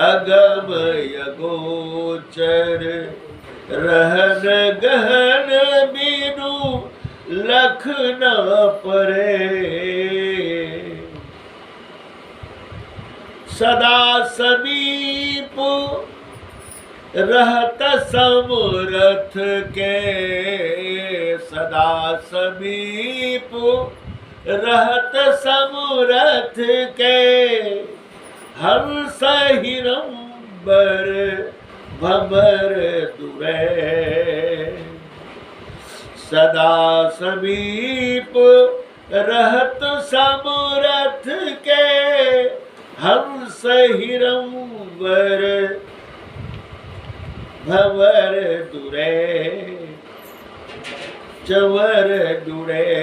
अगम अगोचर, रहन गहन बिनु लख न परे। सदा समीप रहत समरथ के, सदा समीप रहत समरथ के, हंस हिरंबर भंवर दुरै। सदा समीप रहत समरथ के, हंस हिरंबर भंवर दुरै। चवर दुरै।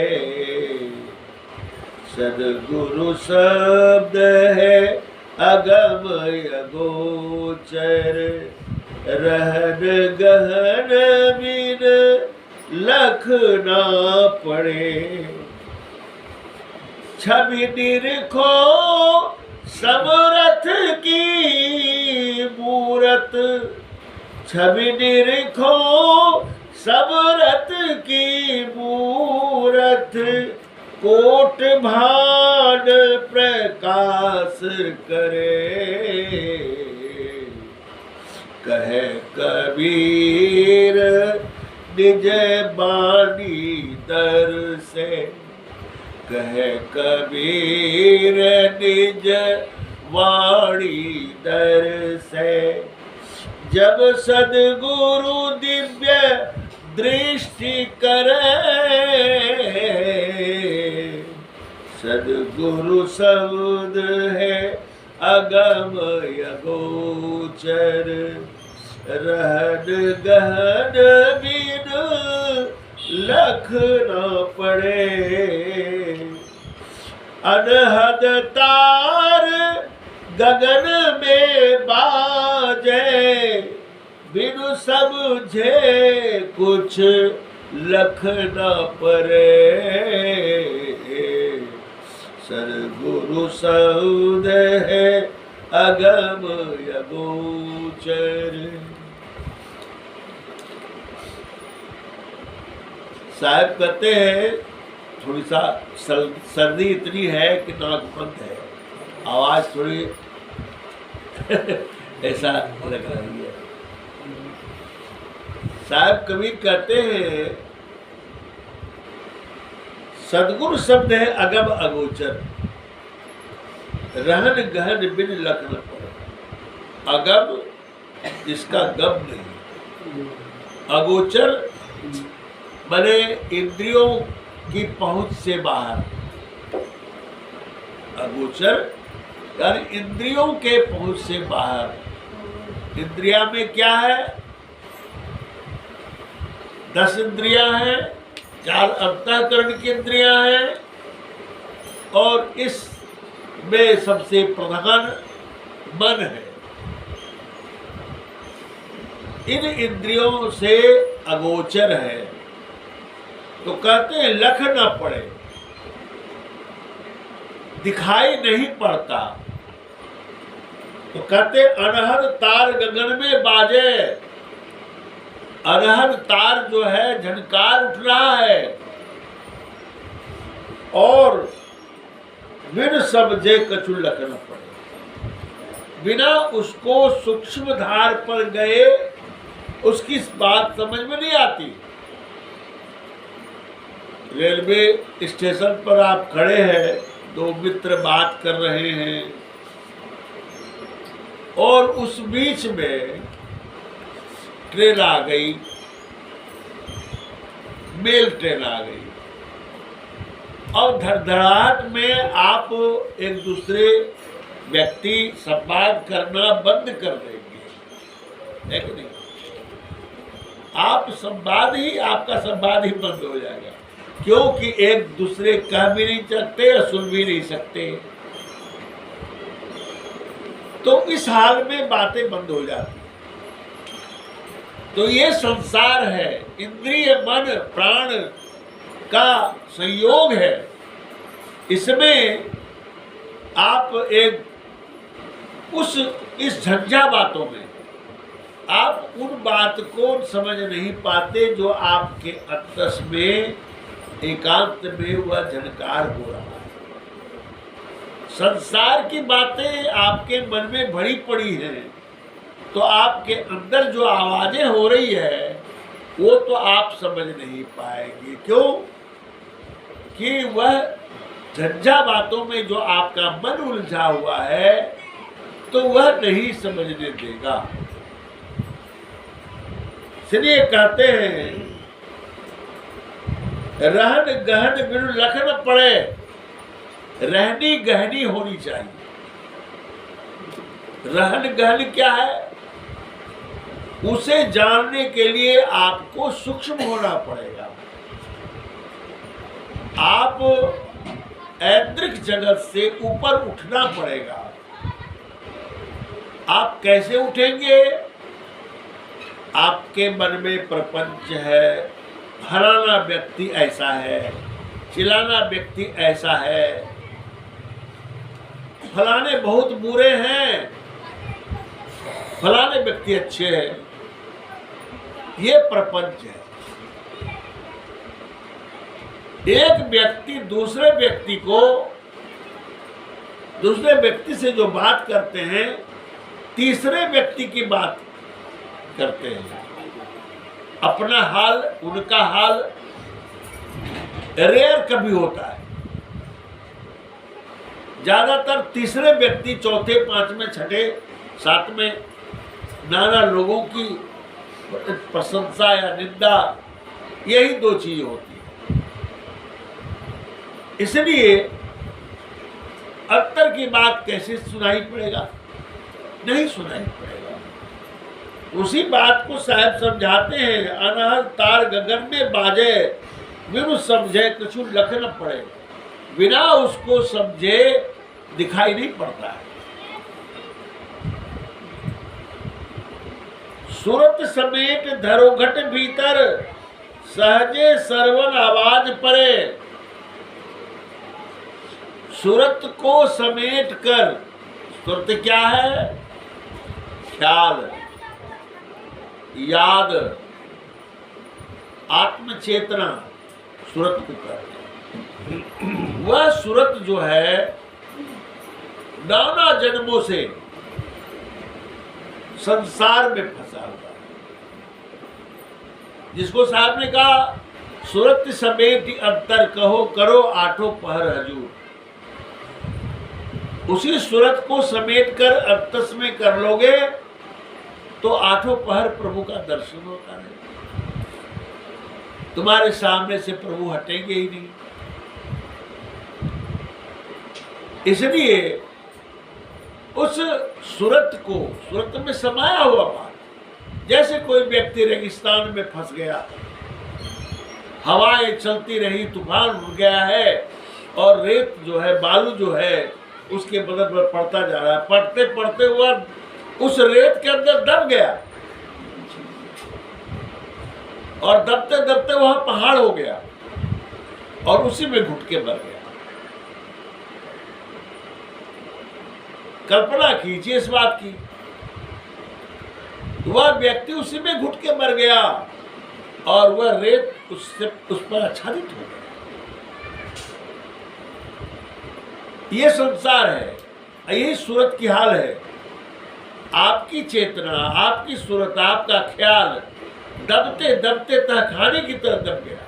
सद्गुरु शब्द है अगम अगोचर, रहन गहन बिन लख न पड़े। छवि निरखो समरथ की मूरत, छवि निरखो समरथ की मूरत, कोट भान प्रकाश करे। कहे कबीर निज बानी दर से, कहे कबीर निज वाणी दर से। जब सद्गुरु दिव्य दृष्टि करे, सद्गुरु शब्द है अगम अगोचर, रहन गहन बिन लख न पड़े। अनहद तार गगन में बाजे, बिनु समझे कुछ लख न पड़े। सद्गुरु शब्द है अगम अगोचर। साहब कहते हैं थोड़ी सा सर्दी इतनी है कि नाक बंद है, आवाज थोड़ी ऐसा लग रही है। साहब कबीर कहते हैं सद्गुरु शब्द है अगम अगोचर, रहन गहन बिन लख न पड़े। अगम जिसका गम नहीं, अगोचर बने इंद्रियों की पहुंच से बाहर। अगोचर यानी इंद्रियों के पहुंच से बाहर। इंद्रिया में क्या है? 10 इंद्रियां हैं, 4 अंतःकरण की इंद्रियां हैं, और इसमें सबसे प्रधान मन है। इन इंद्रियों से अगोचर है, तो कहते हैं लख न पड़े, दिखाई नहीं पड़ता। तो कहते अनहद तार गगन में बाजे, अनहद तार जो है झनकार उठ रहा है, और बिन समझे कछु लख न पड़े, बिना उसको सूक्ष्म धार पर गए उसकी बात समझ में नहीं आती। रेलवे स्टेशन पर आप खड़े हैं, दो मित्र बात कर रहे हैं और उस बीच में ट्रेन आ गई, मेल ट्रेन आ गई और धड़धड़ाहट में आप एक दूसरे व्यक्ति संवाद करना बंद कर देंगे, है कि नहीं? आपका संवाद ही बंद हो जाएगा, क्योंकि एक दूसरे कह भी नहीं सकते या सुन भी नहीं सकते। तो इस हाल में बातें बंद हो जाती। तो ये संसार है, इंद्रिय मन प्राण का संयोग है। इसमें आप इस झंझा बातों में आप उन बात को समझ नहीं पाते जो आपके अंतस में एकांत में वह झनकार हो रहा है। संसार की बातें आपके मन में भरी पड़ी हैं, तो आपके अंदर जो आवाजें हो रही है वो तो आप समझ नहीं पाएंगे। क्यों? कि वह झंझा बातों में जो आपका मन उलझा हुआ है तो वह नहीं समझने देगा। इसलिए कहते हैं रहन गहन बिनु लख न पड़े, रहनी गहनी होनी चाहिए। रहन गहन क्या है? उसे जानने के लिए आपको सूक्ष्म होना पड़ेगा। आप ऐन्द्रिक जगत से ऊपर उठना पड़ेगा। आप कैसे उठेंगे? आपके मन में प्रपंच है, फलाना व्यक्ति ऐसा है, चिलाना व्यक्ति ऐसा है, फलाने बहुत बुरे हैं, फलाने व्यक्ति अच्छे हैं, ये प्रपंच है। एक व्यक्ति दूसरे व्यक्ति से जो बात करते हैं, तीसरे व्यक्ति की बात करते हैं। अपना हाल, उनका हाल रेयर कभी होता है। ज्यादातर तीसरे व्यक्ति चौथे, पांचवें, छठे, सातवें नाना लोगों की प्रशंसा या निंदा, यही दो चीज होती है। इसलिए अंतर की बात कैसे सुनाई पड़ेगा? नहीं सुनाई पड़ेगा। उसी बात को साहब समझाते हैं, अनहद तार गगन में बाजे, बिनु समझे कछु लख न पड़े। बिना उसको समझे दिखाई नहीं पड़ता है। सुरत समेत धरोघट भीतर, सहजे सरवन आवाज परे। सुरत को समेट कर, सुरत क्या है? ख्याल, याद, आत्मचेतना, सुरत को कहते हैं। वह सुरत जो है नाना जन्मों से संसार में फंसा हुआ है, जिसको साहब ने कहा सुरत समेत अंतर कहो करो आठों पहर हजूर। उसी सुरत को समेट कर अंतस में कर लोगे तो आठों पहर प्रभु का दर्शन होता है। तुम्हारे सामने से प्रभु हटेंगे ही नहीं। इसलिए उस सुरत में समाया हुआ बात, जैसे कोई व्यक्ति रेगिस्तान में फंस गया, हवाएं चलती रही, तूफान उड़ गया है और रेत जो है, बालू जो है उसके बदल पर पड़ता जा रहा है, पड़ते पड़ते हुआ उस रेत के अंदर दब गया और दबते दबते वहां पहाड़ हो गया और उसी में घुट के मर गया। कल्पना कीजिए इस बात की, वह व्यक्ति उसी में घुट के मर गया और वह रेत उस पर आच्छादित हो गया। ये संसार है, यही सूरत की हाल है। आपकी चेतना, आपकी सूरत, आपका ख्याल दबते दबते तहखाने की तरह दब गया,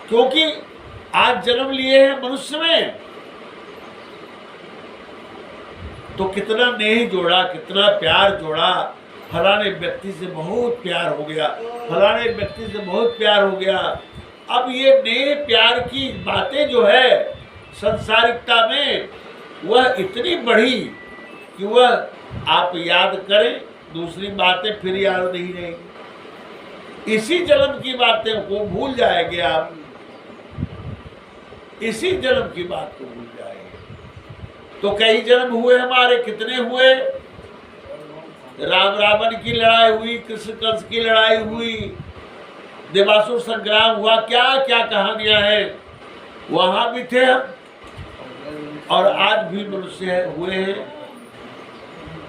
क्योंकि आज जन्म लिए हैं मनुष्य में, तो कितना नेह जोड़ा, कितना प्यार जोड़ा। फलाने व्यक्ति से बहुत प्यार हो गया, फलाने व्यक्ति से बहुत प्यार हो गया। अब ये नेह प्यार की बातें जो है संसारिकता में, वह इतनी बढ़ी कि वह आप याद करें, दूसरी बातें फिर याद नहीं रहेगी। इसी जन्म की बातें को भूल जाएंगे आप, इसी जन्म की बात को भूल जाएंगे। तो कई जन्म हुए हमारे, कितने हुए? राम रावण की लड़ाई हुई, कृष्ण कंस की लड़ाई हुई, देवासुर संग्राम हुआ, क्या क्या कहानियां हैं। वहां भी थे हम, और आज भी मनुष्य हुए हैं।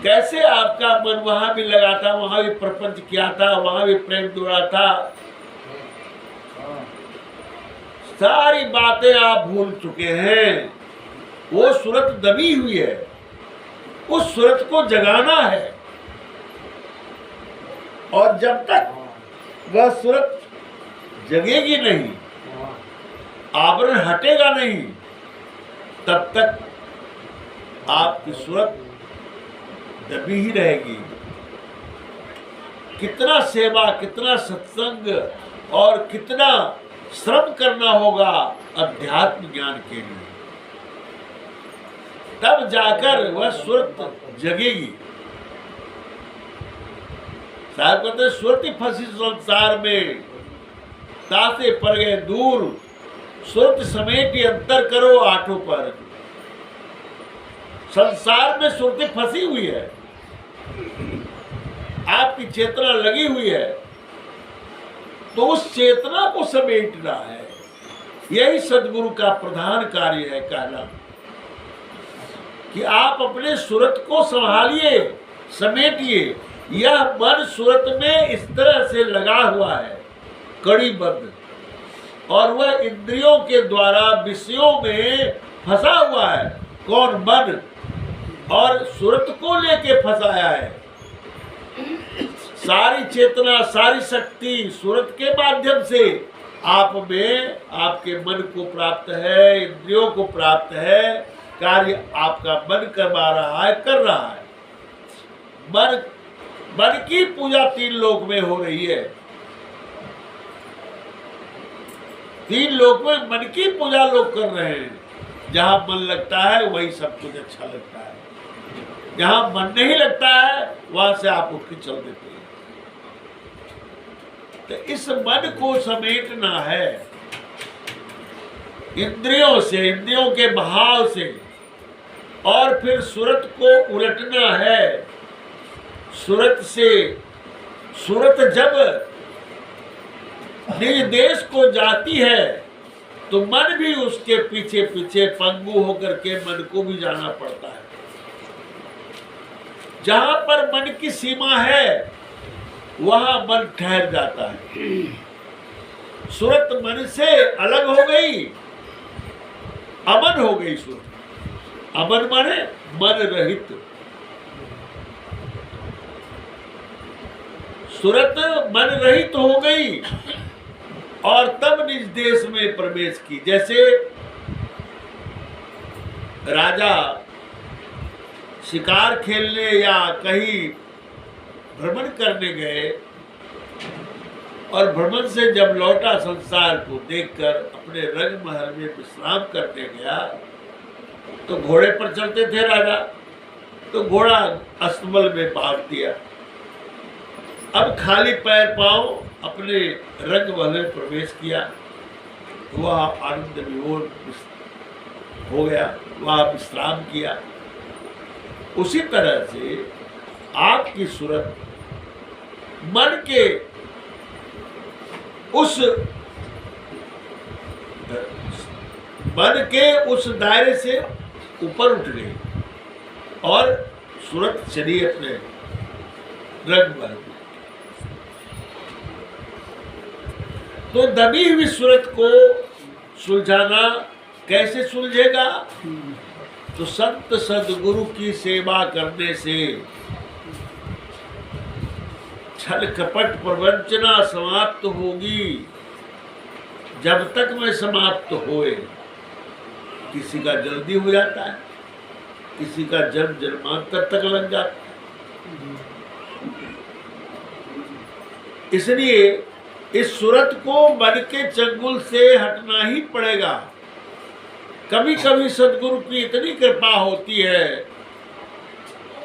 कैसे आपका मन वहां भी लगा था, वहां भी प्रपंच किया था, वहां भी प्रेम जोड़ा था। सारी बातें आप भूल चुके हैं। वो सूरत दबी हुई है, उस सूरत को जगाना है। और जब तक वह सूरत जगेगी नहीं, आवरण हटेगा नहीं, तब तक आपकी सूरत दबी ही रहेगी। कितना सेवा, कितना सत्संग और कितना श्रम करना होगा अध्यात्म ज्ञान के लिए, तब जाकर वह सूरत जगेगी। साहब कहते सूरत फंसी संसार में, तासे पर गए दूर, सूरत समेटी अंतर करो आठों पर। संसार में सूरत फंसी हुई है, आपकी चेतना लगी हुई है, तो उस चेतना को समेटना है। यही सदगुरु का प्रधान कार्य है, कहना कि आप अपने सूरत को संभालिए, समेटिए। यह मन सूरत में इस तरह से लगा हुआ है, कड़ीबद्ध, और वह इंद्रियों के द्वारा विषयों में फंसा हुआ है। कौन? मन। और सूरत को लेके फंसाया है। सारी चेतना, सारी शक्ति सूरत के माध्यम से आप में, आपके मन को प्राप्त है, इंद्रियों को प्राप्त है। कार्य आपका मन करवा रहा है, कर रहा है। मन की पूजा 3 लोक में हो रही है। 3 लोक में मन की पूजा लोग कर रहे हैं। जहां मन लगता है वही सब कुछ अच्छा लगता है, जहां मन नहीं लगता है वहां से आप उठ के चल देते हैं। तो इस मन को समेटना है इंद्रियों से, इंद्रियों के भाव से, और फिर सूरत को उलटना है। सूरत से, सूरत जब निज देश को जाती है तो मन भी उसके पीछे पीछे पंगु होकर के मन को भी जाना पड़ता है। जहां पर मन की सीमा है वहां मन ठहर जाता है। सूरत मन से अलग हो गई, अमन हो गई सूरत। अमन माने मन रहित। सूरत मन रहित हो गई और तब निज देश में प्रवेश की। जैसे राजा शिकार खेलने या कहीं भ्रमण करने गए, और भ्रमण से जब लौटा संसार को देखकर अपने रंग महल में विश्राम करने गया, तो घोड़े पर चलते थे राजा, तो घोड़ा अस्तबल में बांध दिया। अब खाली पैर पांव अपने रंग महल में प्रवेश किया, वह आनंद विभोर हो गया, वह विश्राम किया। उसी तरह से आपकी सूरत मन के उस दायरे से ऊपर उठ गई और सूरत चली अपने रंग महल में। तो दबी हुई सूरत को सुलझाना कैसे सुलझेगा? तो संत सदगुरु की सेवा करने से छल कपट प्रवंचना समाप्त होगी। जब तक में समाप्त होए, किसी का जल्दी हो जाता है, किसी का जन्म जन्मांतर तक लग जाता है। इसलिए इस सूरत को मन के चंगुल से हटना ही पड़ेगा। कभी कभी सदगुरु की इतनी कृपा होती है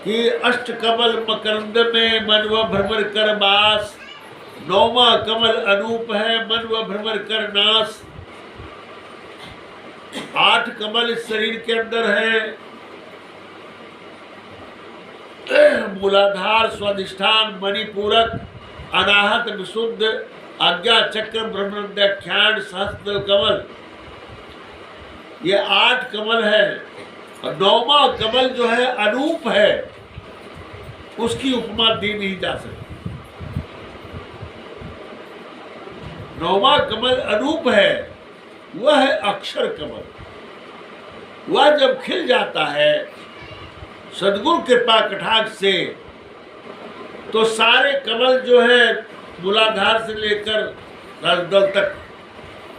कि अष्ट कमल मकरंद में मन व भ्रमर कर बास, नौवा कमल अनूप है मन व भ्रमर कर नाश। 8 कमल इस शरीर के अंदर है, मूलाधार, स्वाधिष्ठान, मणिपूरक, अनाहत, विशुद्ध, आज्ञा चक्र, ब्रह्मोद्याख्यान, सहस्त्र कमल, ये 8 कमल है। और 9वां कमल जो है अनूप है, उसकी उपमा दी नहीं जा सकती। 9वां कमल अनूप है, वह है अक्षर कमल। वह जब खिल जाता है सद्गुरु कृपा कटाक्ष से, तो सारे कमल जो है मूलाधार से लेकर राजदल तक,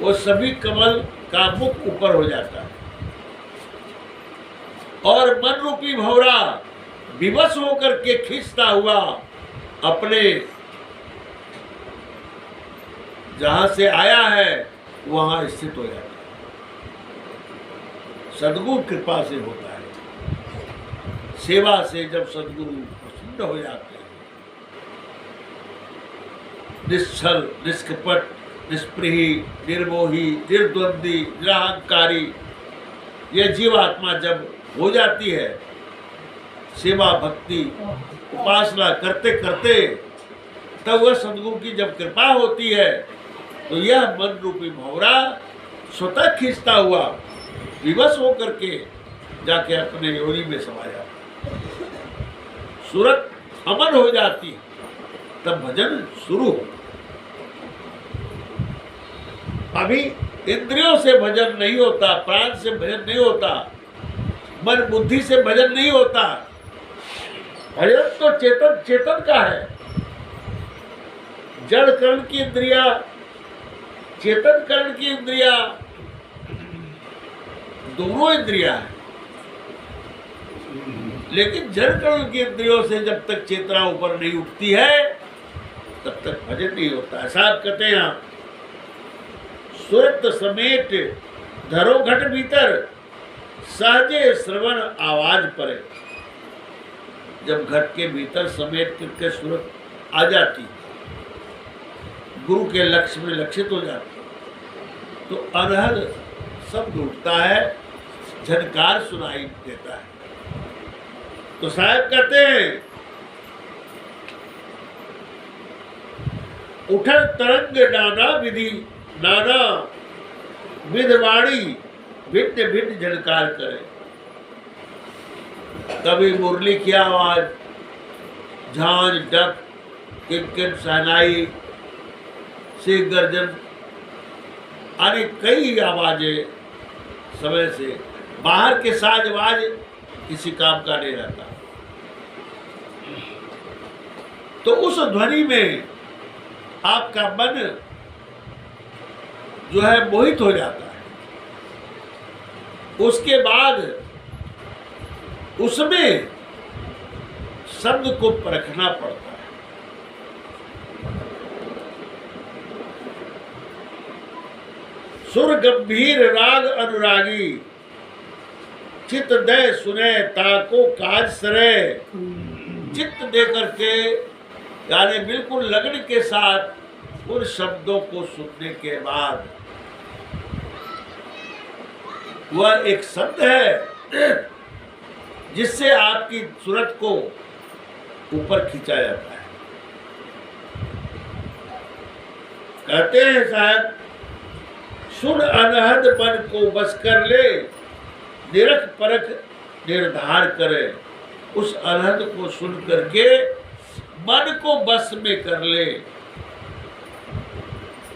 वो सभी कमल का मुख ऊपर हो जाता है और मन रूपी भंवरा विवश होकर के खींचता हुआ अपने जहां से आया है वहां स्थित हो जाता है। सद्गुरु कृपा से होता है। सेवा से जब सद्गुरु प्रसन्न हो जाते हैं, निश्चल, निष्कपट, निष्प्रिय, निर्मोही, निर्द्वंदी, निरहंकारी, यह जीवात्मा जब हो जाती है, सेवा भक्ति उपासना करते करते, तब वह सद्गुरु की जब कृपा होती है, तो यह मन रूपी भंवरा स्वतः खींचता हुआ विवश होकर के जाके अपने योनि में समा जाता, सूरत अमन हो जाती, तब भजन शुरू हो। अभी इंद्रियों से भजन नहीं होता, प्राण से भजन नहीं होता, मन बुद्धि से भजन नहीं होता। भजन तो चेतन का है। जड़ कर्ण की इंद्रिया, चेतन कर्ण की इंद्रिया, दोनों इंद्रिया है। लेकिन जड़ कर्ण की इंद्रियों से जब तक चेतना ऊपर नहीं उठती है, तब तक भजन नहीं होता है। साहब कहते हैं सुरत समेट धरो घट भीतर, सहजे श्रवण आवाज परे। जब घट के भीतर समेट करके सूरत आ जाती, गुरु के लक्ष्य में लक्षित हो जाती, तो अनहद शब्द उठता है, झनकार सुनाई देता है। तो साहब कहते हैं उठर तरंग नाना विधि, नाना विधवाणी, भिन्न भिन्न झनकार करे। कभी मुरली की आवाज, झांझ, डक, किंकिन, शहनाई, सिंह गर्जन, आने कई आवाजें समय से। बाहर के साजवाज किसी काम का नहीं रहता। तो उस ध्वनि में आपका मन जो है मोहित हो जाता है। उसके बाद उसमें शब्द को परखना पड़ता है। सुर गंभीर राग अनुरागी, चित्त दे सुने ताको काज सरे। चित्त दे करके, यानी बिल्कुल लगन के साथ उन शब्दों को सुनने के बाद, वह एक शब्द है जिससे आपकी सूरत को ऊपर खींचा जाता है। कहते हैं साहब, सुन अनहद मन को बस कर ले, निरख परख निर्धार करे। उस अनहद को सुन करके मन को बस में कर ले,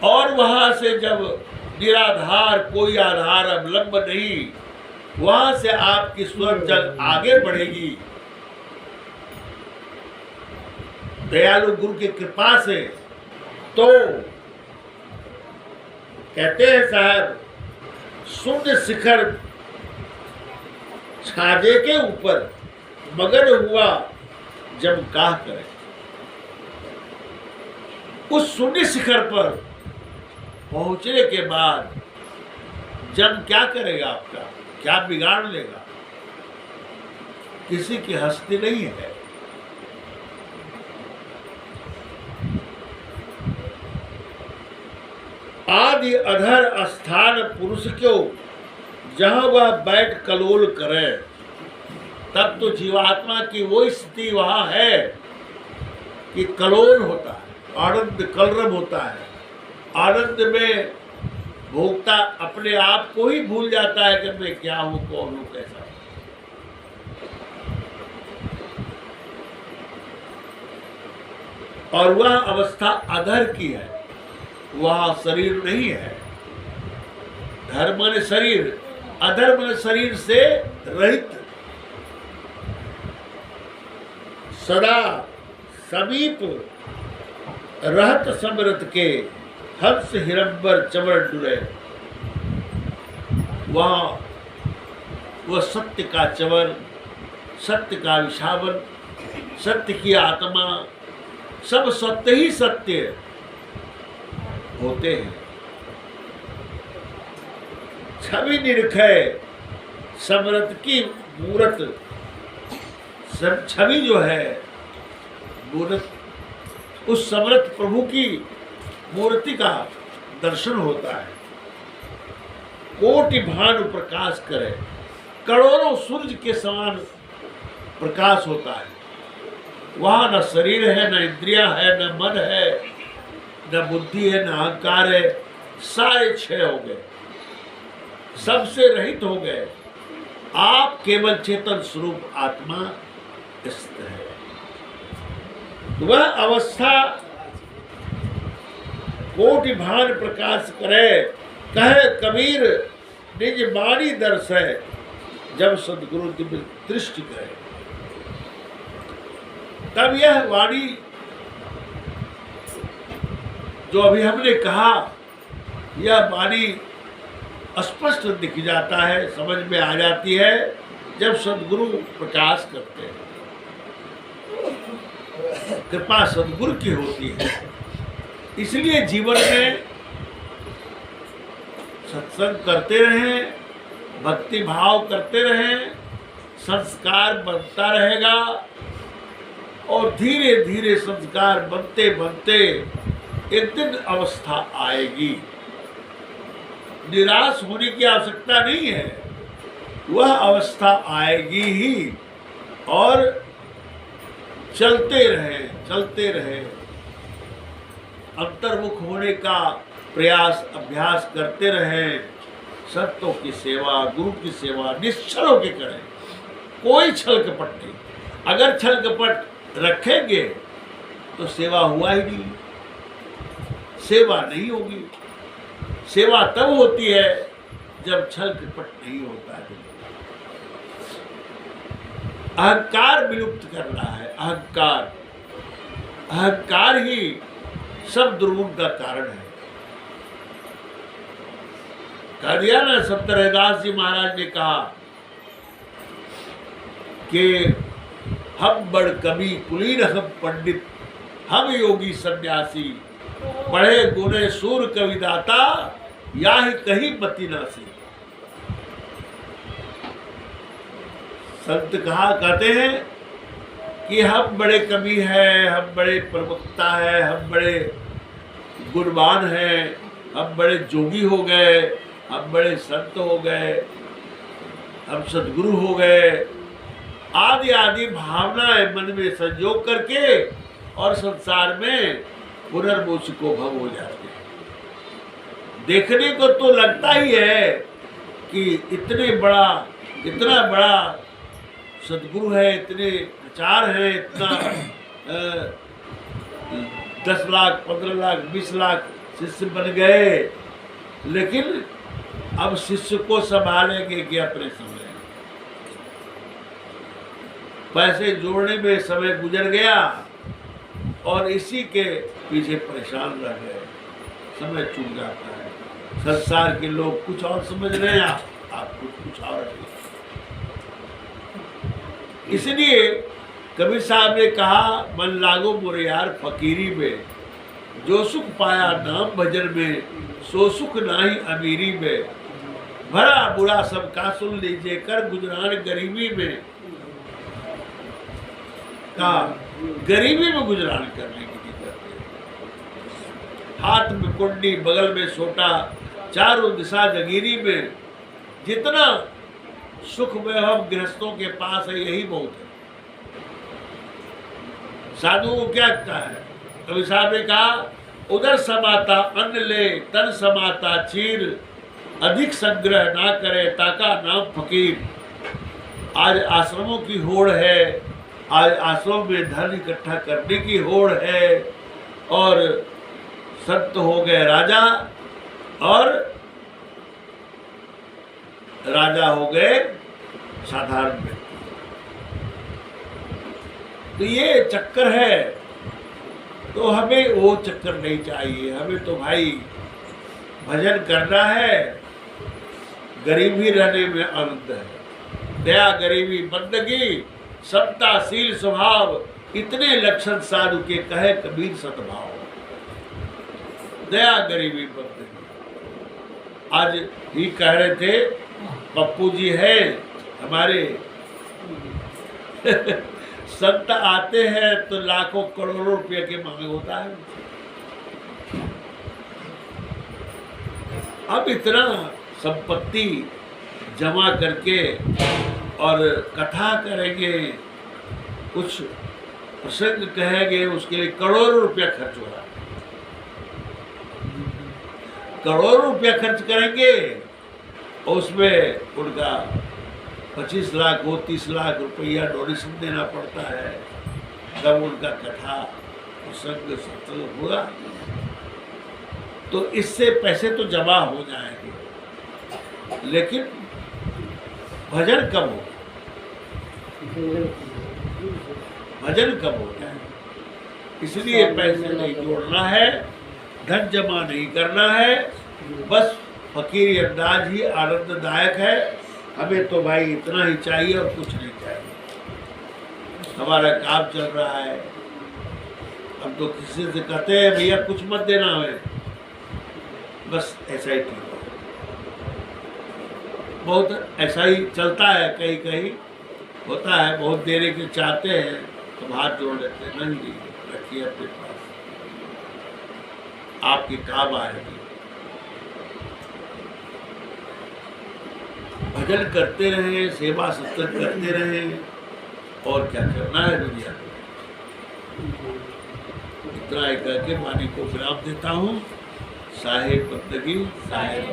और वहां से जब निराधार, कोई आधार अवलंब नहीं, वहां से आपकी स्वर जल आगे बढ़ेगी। दयालु गुरु की कृपा से। तो कहते हैं साहब, शून्य शिखर छाजे के ऊपर मगन हुआ जब काह करे। उस शून्य शिखर पर पहुंचने के बाद जब क्या करेगा, आपका क्या बिगाड़ लेगा? किसी की हस्ती नहीं है। आदि अधर स्थान पुरुष क्यों, जहां वह बैठ कलोल करे, तब तो जीवात्मा की वो स्थिति वहां है कि कलोल होता है, आनंद कलरव होता है। आनंद में भोक्ता अपने आप को ही भूल जाता है कि मैं क्या हूं, कौन हूं, कैसा हूं। और वह अवस्था अधर की है, वह शरीर नहीं है। धर्म माने शरीर, अधर्म माने शरीर से रहित, सदा समीप रहत समरथ के हंस हिरंबर चवर डुरे। वहाँ वह सत्य का चवर, सत्य का विषावन, सत्य की आत्मा, सब सत्य ही सत्य होते हैं। छवि निरखय समरथ की मूरत, छवि जो है मूर्त, उस समर्थ प्रभु की मूर्ति का दर्शन होता है। कोटि भानु प्रकाश करे, करोड़ों सूर्य के समान प्रकाश होता है। वहाँ न शरीर है, न इंद्रियां है, न मन है, न बुद्धि है, न अहंकार है। सारे क्षय हो गए, सबसे रहित हो गए। आप केवल चेतन स्वरूप आत्मा स्थित है। वह अवस्था कोटि भान प्रकाश करे, कहे कबीर निज वाणी दर्श है, जब सदगुरु दिव्य दृष्टि करे। तब यह वाणी जो अभी हमने कहा, यह वाणी स्पष्ट दिख जाता है, समझ में आ जाती है जब सदगुरु प्रकाश करते हैं। कृपा सदगुरु की होती है। इसलिए जीवन में सत्संग करते रहें, भक्ति भाव करते रहें, संस्कार बनता रहेगा और धीरे धीरे संस्कार बनते बनते एक दिन अवस्था आएगी। निराश होने की आवश्यकता नहीं है, वह अवस्था आएगी ही। और चलते रहे, अंतर्मुख होने का प्रयास अभ्यास करते रहें। सत्यों की सेवा, गुरु की सेवा निश्चल होकर करें, कोई छल कपट नहीं। अगर छल कपट रखेंगे तो सेवा हुआ ही नहीं, सेवा नहीं होगी। सेवा तब होती है जब छल कपट नहीं होता है। अहंकार विलुप्त करना है। अहंकार ही सब दुर्गुण का कारण है। कह दिया ना, सत्यरदास जी महाराज ने कहा कि हम बड़ कवि कुलीन, हम पंडित, हम योगी सन्यासी, पढ़े गुणे सूर कविदाता, या ही कहीं मति नासी। संत कहते हैं कि हम बड़े कवि हैं, हम बड़े प्रवक्ता हैं, हम बड़े गुणवान हैं, हम बड़े जोगी हो गए, हम बड़े संत हो गए, हम सदगुरु हो गए, आदि आदि भावनाएं मन में संजोग करके और संसार में पुनर्मोक्ष को भव हो जाते हैं। देखने को तो लगता ही है कि इतना बड़ा सदगुरु है, इतने प्रचार है, इतना 10 लाख 15 लाख 20 लाख शिष्य बन गए, लेकिन अब शिष्य को संभालेंगे कि अपने समय? पैसे जोड़ने में समय गुजर गया और इसी के पीछे परेशान रह गए, समय चूक जाता है। संसार के लोग कुछ और समझ रहे हैं, आप कुछ और। इसलिए कबीर साहब ने कहा, मन लागो मोरे यार फकीरी में, जो सुख पाया नाम भजन में, सो सुख नाही अमीरी में, भला बुरा सबका सुन लीजिए, कर गुजरान गरीबी में। कहा गरीबी में गुजरान करने की दिक्कत है। हाथ में कुंडी, बगल में सोटा, चारों दिशा जगीरी में, जितना सुख वैभव गृहस्थों के पास है यही बहुत है। साधु को क्या कहता है? कबीर साहब ने कहा, उधर समाता अन्न ले, तन समाता चीर, अधिक संग्रह ना करे, ताका नाम फकीर। आज आश्रमों की होड़ है, आज आश्रम में धन इकट्ठा करने की होड़ है, और संत हो गए राजा और राजा हो गए साधारण व्यक्ति। तो ये चक्कर है, तो हमें वो चक्कर नहीं चाहिए। हमें तो भाई भजन करना है, गरीबी रहने में आनंद है। दया गरीबी बंदगी, समताशील स्वभाव, इतने लक्षण साधु के कहे कबीर सतभाव। दया गरीबी बंदगी। आज ही कह रहे थे, पप्पू जी है हमारे संत आते हैं तो लाखों करोड़ों रुपए के मांग होता है। अब इतना संपत्ति जमा करके और कथा करेंगे, कुछ प्रसंग कहेंगे, उसके लिए करोड़ों रुपया खर्च हो रहा है। करोड़ों रुपया खर्च करेंगे और उसमें उनका 25 लाख हो, 30 लाख रुपया डोनेशन देना पड़ता है, तब उनका कथा प्रसंग सत्संग हुआ। तो इससे पैसे तो जमा हो जाएंगे, लेकिन भजन कब हो, भजन कब हो जाए। इसलिए पैसे नहीं जोड़ना है, धन जमा नहीं करना है, बस फकीरी अंदाज ही आनंददायक है। हमें तो भाई इतना ही चाहिए और कुछ नहीं चाहिए। हमारा काम चल रहा है, हम तो किसी से कहते हैं भैया कुछ मत देना हमें, बस ऐसा ही ठीक है। बहुत ऐसा ही चलता है, कहीं कहीं होता है, बहुत देने के चाहते हैं तो हाथ जोड़ लेते हैं, नहीं रखिए अपने पास, आपके काम आएगी। भजन करते रहें, सेवा सत्संग करते रहें, और क्या करना है दुनिया में। इतना एक करके वाणी को विराम देता हूँ। साहेब बंदगी, साहेब